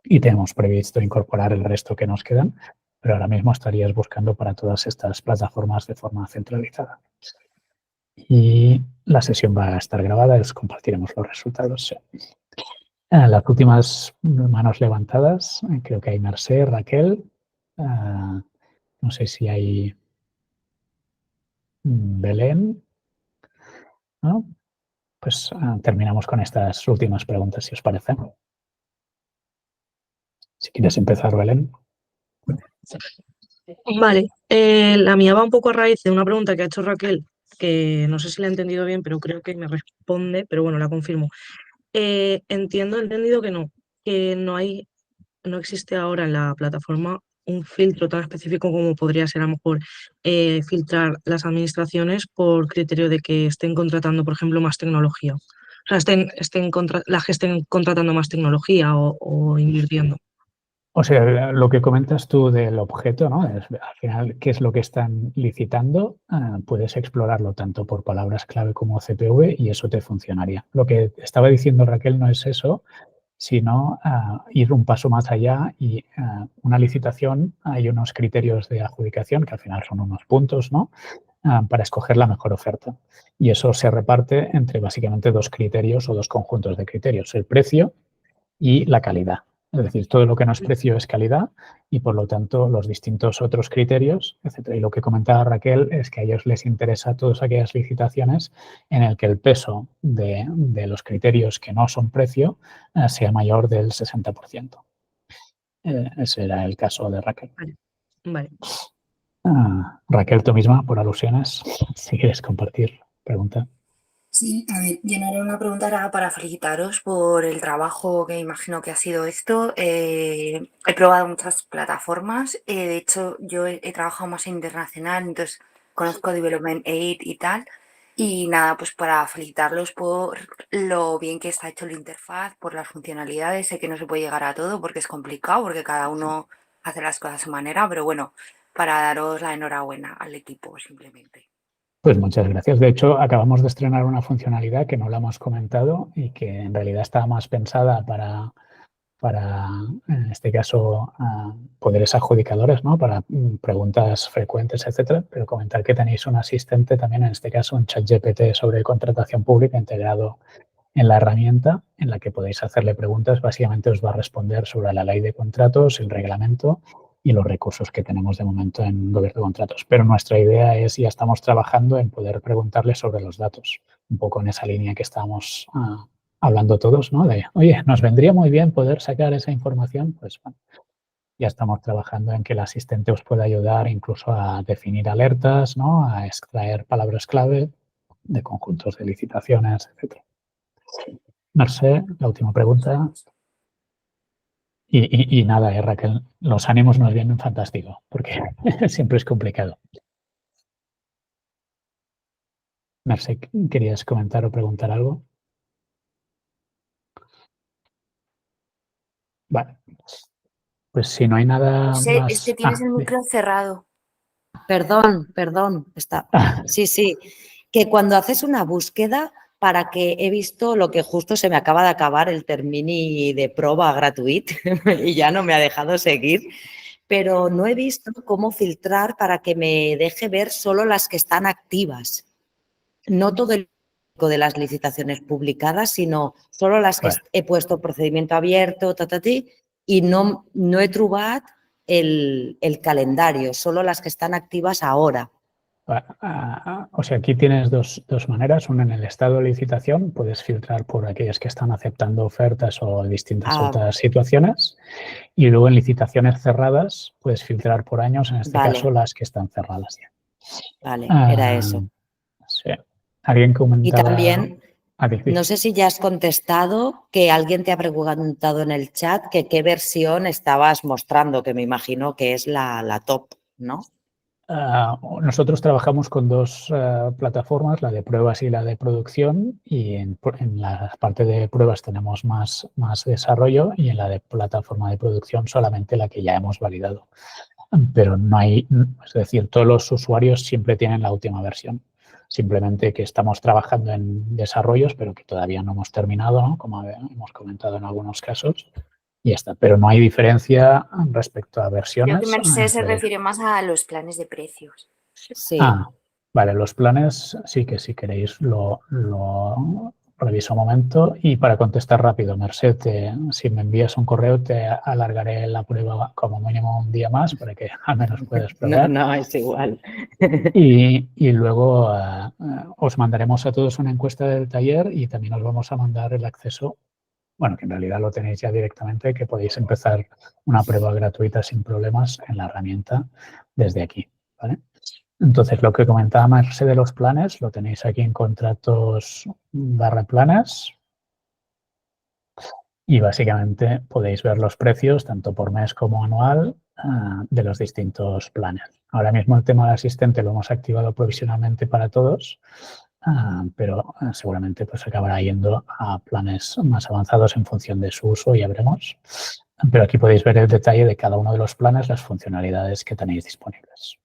y tenemos previsto incorporar el resto que nos quedan, pero ahora mismo estarías buscando para todas estas plataformas de forma centralizada. Y la sesión va a estar grabada y os compartiremos los resultados. Las últimas manos levantadas, creo que hay Mercé, Raquel, no sé si hay Belén, ¿no? Pues terminamos con estas últimas preguntas, si os parece. Si quieres empezar, Belén. Vale, la mía va un poco a raíz de una pregunta que ha hecho Raquel, que no sé si la he entendido bien, pero creo que me responde, pero bueno, la confirmo. He entendido que no existe ahora en la plataforma un filtro tan específico como podría ser a lo mejor filtrar las administraciones por criterio de que estén contratando, por ejemplo, más tecnología. O sea, estén contratando más tecnología o invirtiendo. O sea, lo que comentas tú del objeto, ¿no? Al final, ¿qué es lo que están licitando? Puedes explorarlo tanto por palabras clave como CPV y eso te funcionaría. Lo que estaba diciendo Raquel no es eso, sino ir un paso más allá y una licitación, hay unos criterios de adjudicación que al final son unos puntos, ¿no? Para escoger la mejor oferta. Y eso se reparte entre básicamente 2 criterios o 2 conjuntos de criterios, el precio y la calidad. Es decir, todo lo que no es precio es calidad y, por lo tanto, los distintos otros criterios, etc. Y lo que comentaba Raquel es que a ellos les interesa todas aquellas licitaciones en el que el peso de los criterios que no son precio sea mayor del 60%. Ese era el caso de Raquel. Vale. Raquel, tú misma, por alusiones, si quieres compartir, pregunta. Sí, a ver, yo no era una pregunta, era para felicitaros por el trabajo que imagino que ha sido esto. He probado muchas plataformas, de hecho yo he trabajado más en internacional, entonces conozco Development Aid y tal. Y nada, pues para felicitarlos por lo bien que está hecho la interfaz, por las funcionalidades. Sé que no se puede llegar a todo porque es complicado, porque cada uno hace las cosas a su manera, pero bueno, para daros la enhorabuena al equipo simplemente. Pues muchas gracias. De hecho, acabamos de estrenar una funcionalidad que no la hemos comentado y que en realidad estaba más pensada para en este caso, poderes adjudicadores, ¿no? Para preguntas frecuentes, etcétera. Pero comentar que tenéis un asistente también, en este caso, un ChatGPT sobre contratación pública integrado en la herramienta, en la que podéis hacerle preguntas. Básicamente os va a responder sobre la ley de contratos, el reglamento y los recursos que tenemos de momento en Gobierno de Contratos. Pero nuestra idea es, ya estamos trabajando en poder preguntarle sobre los datos, un poco en esa línea que estamos hablando todos, ¿no? De, oye, nos vendría muy bien poder sacar esa información. Pues bueno, ya estamos trabajando en que el asistente os pueda ayudar incluso a definir alertas, ¿no? A extraer palabras clave de conjuntos de licitaciones, etcétera. Mercè, la última pregunta. Y nada, Raquel, los ánimos nos vienen fantástico, porque siempre es complicado. Mercè, ¿querías comentar o preguntar algo? Vale. Pues si no hay nada José, más... es que tienes el micro cerrado. Perdón, está. Sí, que cuando haces una búsqueda, para que he visto lo que justo se me acaba de acabar el termini de prueba gratuita y ya no me ha dejado seguir, pero no he visto cómo filtrar para que me deje ver solo las que están activas. No todo el de las licitaciones publicadas, sino solo las que he puesto procedimiento abierto, y no he trobat el calendario, solo las que están activas ahora. O sea, aquí tienes dos maneras. Una, en el estado de licitación, puedes filtrar por aquellas que están aceptando ofertas o distintas otras situaciones. Y luego en licitaciones cerradas, puedes filtrar por años, en este caso, las que están cerradas ya. Vale, era eso. Sí. ¿Alguien comentaba? Y también, no sé si ya has contestado, que alguien te ha preguntado en el chat que qué versión estabas mostrando, que me imagino que es la top, ¿no? Nosotros trabajamos con dos plataformas, la de pruebas y la de producción, y en la parte de pruebas tenemos más desarrollo y en la de plataforma de producción solamente la que ya hemos validado. Pero no hay, es decir, todos los usuarios siempre tienen la última versión. Simplemente que estamos trabajando en desarrollos, pero que todavía no hemos terminado, ¿no? Como hemos comentado en algunos casos. Y ya está, pero no hay diferencia respecto a versiones. Creo que Mercè se refiere más a los planes de precios. Sí. Vale, los planes sí que si queréis lo reviso un momento. Y para contestar rápido, Mercè, si me envías un correo te alargaré la prueba como mínimo un día más para que al menos puedas probar. No, es igual. Y luego os mandaremos a todos una encuesta del taller y también os vamos a mandar el acceso. Bueno, que en realidad lo tenéis ya directamente, que podéis empezar una prueba gratuita sin problemas en la herramienta desde aquí, ¿vale? Entonces, lo que comentaba Mercè de los planes, lo tenéis aquí en contratos/planes y básicamente podéis ver los precios tanto por mes como anual de los distintos planes. Ahora mismo el tema del asistente lo hemos activado provisionalmente para todos, pero seguramente pues acabará yendo a planes más avanzados en función de su uso, ya veremos. Pero aquí podéis ver el detalle de cada uno de los planes, las funcionalidades que tenéis disponibles.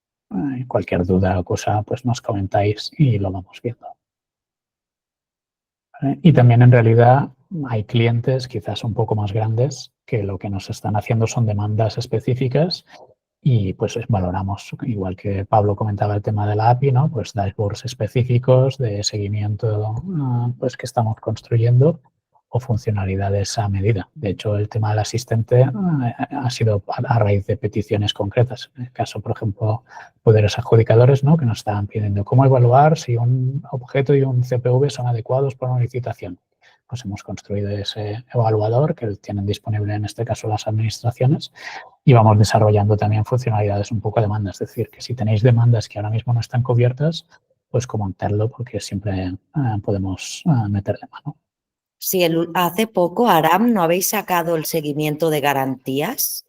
Cualquier duda o cosa, pues nos comentáis y lo vamos viendo. ¿Vale? Y también en realidad hay clientes quizás un poco más grandes que lo que nos están haciendo son demandas específicas y pues valoramos, igual que Pablo comentaba el tema de la API, ¿no? Pues dashboards específicos de seguimiento pues que estamos construyendo o funcionalidades a medida. De hecho, el tema del asistente ha sido a raíz de peticiones concretas. En el caso, por ejemplo, poderes adjudicadores, ¿no? Que nos estaban pidiendo cómo evaluar si un objeto y un CPV son adecuados para una licitación. pues hemos construido ese evaluador que tienen disponible en este caso las administraciones y vamos desarrollando también funcionalidades un poco a demanda. Es decir, que si tenéis demandas que ahora mismo no están cubiertas, pues comentarlo porque siempre podemos meterle mano. Sí, hace poco, Aram, ¿no habéis sacado el seguimiento de garantías?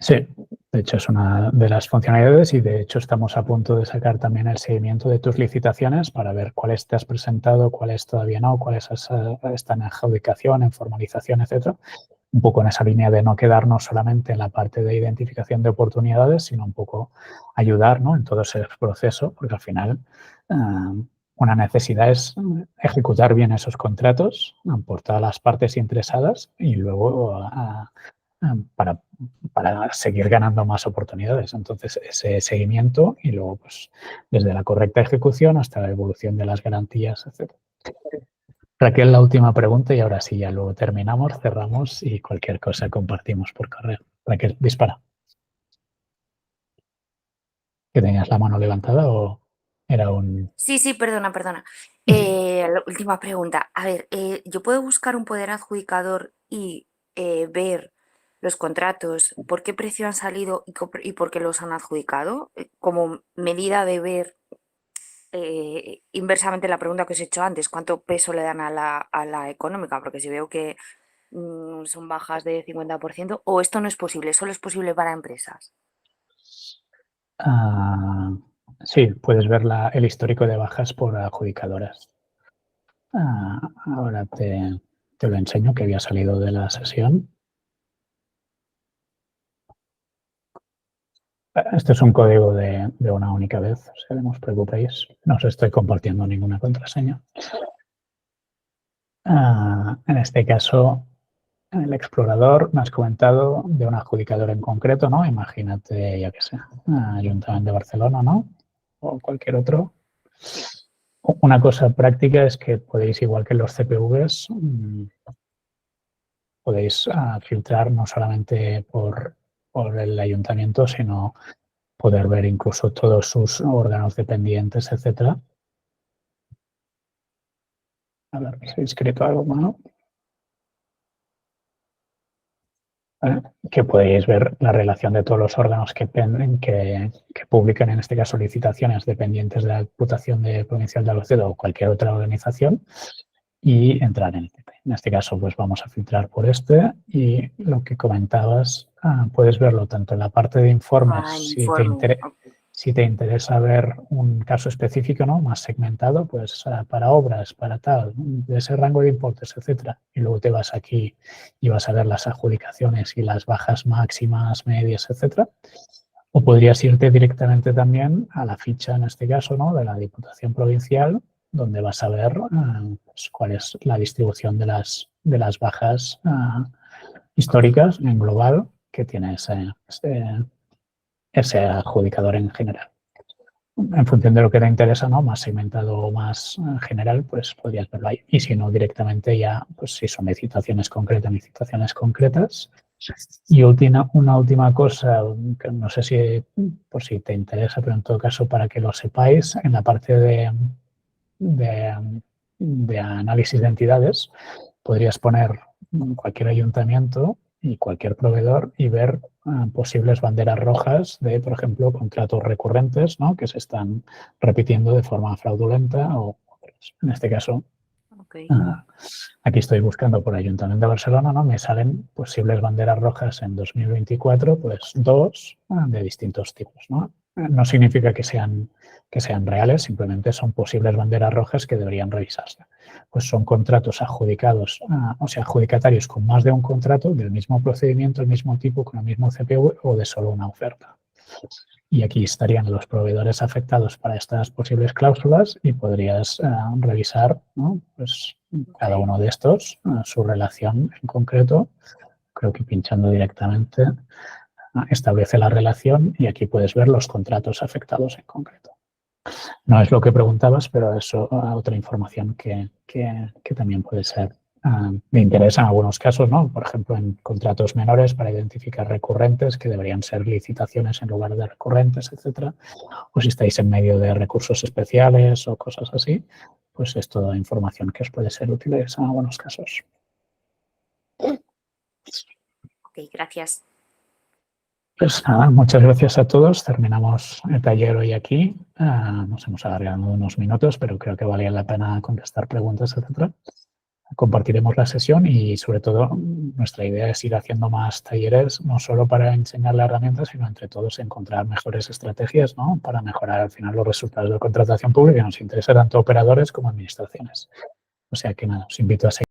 Sí, de hecho es una de las funcionalidades y de hecho estamos a punto de sacar también el seguimiento de tus licitaciones para ver cuáles te has presentado, cuáles todavía no, cuáles están en adjudicación, en formalización, etcétera. Un poco en esa línea de no quedarnos solamente en la parte de identificación de oportunidades, sino un poco ayudar, ¿no?, en todo ese proceso, porque al final una necesidad es ejecutar bien esos contratos por todas las partes interesadas y luego para seguir ganando más oportunidades. Entonces, ese seguimiento y luego, pues, desde la correcta ejecución hasta la evolución de las garantías, etc. Raquel, la última pregunta y ahora sí, ya luego terminamos, cerramos y cualquier cosa compartimos por correo. Raquel, dispara. ¿Que tenías la mano levantada o era un...? Sí, perdona. La última pregunta. A ver, ¿yo puedo buscar un poder adjudicador y ver los contratos, por qué precio han salido y por qué los han adjudicado? Como medida de ver inversamente la pregunta que os he hecho antes, ¿cuánto peso le dan a la económica? Porque si veo que son bajas de 50%, o esto no es posible, solo es posible para empresas. Sí, puedes ver el histórico de bajas por adjudicadoras. Ahora te lo enseño, que había salido de la sesión. Este es un código de una única vez, o sea, no os preocupéis. No os estoy compartiendo ninguna contraseña. En este caso, el explorador me has comentado de un adjudicador en concreto, ¿no? Imagínate, ya que sé, Ayuntamiento de Barcelona, ¿no? O cualquier otro. Una cosa práctica es que podéis, igual que los CPVs, podéis filtrar no solamente por el ayuntamiento, sino poder ver incluso todos sus órganos dependientes, etcétera. A ver, si he escrito algo malo. Que podéis ver la relación de todos los órganos que publican, en este caso, licitaciones dependientes de la Diputación Provincial de Albacete o cualquier otra organización y entrar en el TP. En este caso, pues vamos a filtrar por este y lo que comentabas, puedes verlo tanto en la parte de informes, si te interesa ver un caso específico, ¿no?, más segmentado, pues para obras, para tal, de ese rango de importes, etcétera. Y luego te vas aquí y vas a ver las adjudicaciones y las bajas máximas, medias, etcétera. O podrías irte directamente también a la ficha, en este caso, ¿no?, de la Diputación Provincial, donde vas a ver pues, cuál es la distribución de las bajas históricas en global que tiene ese adjudicador en general. En función de lo que te interesa, ¿no?, más segmentado o más general, pues podrías verlo ahí. Y si no, directamente ya, pues si son licitaciones concretas. Y una última cosa, que no sé si por si te interesa, pero en todo caso para que lo sepáis, en la parte de análisis de entidades, podrías poner cualquier ayuntamiento y cualquier proveedor y ver posibles banderas rojas de, por ejemplo, contratos recurrentes, ¿no?, que se están repitiendo de forma fraudulenta o otros. En este caso, aquí estoy buscando por Ayuntamiento de Barcelona, ¿no?, me salen posibles banderas rojas en 2024, pues 2 de distintos tipos, ¿no? No significa que sean reales, simplemente son posibles banderas rojas que deberían revisarse. Pues son contratos adjudicados, o sea, adjudicatarios con más de un contrato del mismo procedimiento, el mismo tipo, con el mismo CPV o de solo una oferta. Y aquí estarían los proveedores afectados para estas posibles cláusulas y podrías revisar, ¿no?, pues cada uno de estos, su relación en concreto. Creo que pinchando directamente establece la relación y aquí puedes ver los contratos afectados en concreto. No es lo que preguntabas, pero es otra información que también puede ser de interés en algunos casos, ¿no? Por ejemplo, en contratos menores para identificar recurrentes que deberían ser licitaciones en lugar de recurrentes, etcétera. O si estáis en medio de recursos especiales o cosas así, pues es toda información que os puede ser útil en algunos casos. Ok, gracias. Pues nada, muchas gracias a todos. Terminamos el taller hoy aquí. Nos hemos alargado unos minutos, pero creo que valía la pena contestar preguntas, etcétera. Compartiremos la sesión y, sobre todo, nuestra idea es ir haciendo más talleres, no solo para enseñar la herramienta, sino entre todos encontrar mejores estrategias, ¿no? Para mejorar al final los resultados de contratación pública que nos interesa tanto a operadores como a administraciones. O sea que nada, os invito a seguir.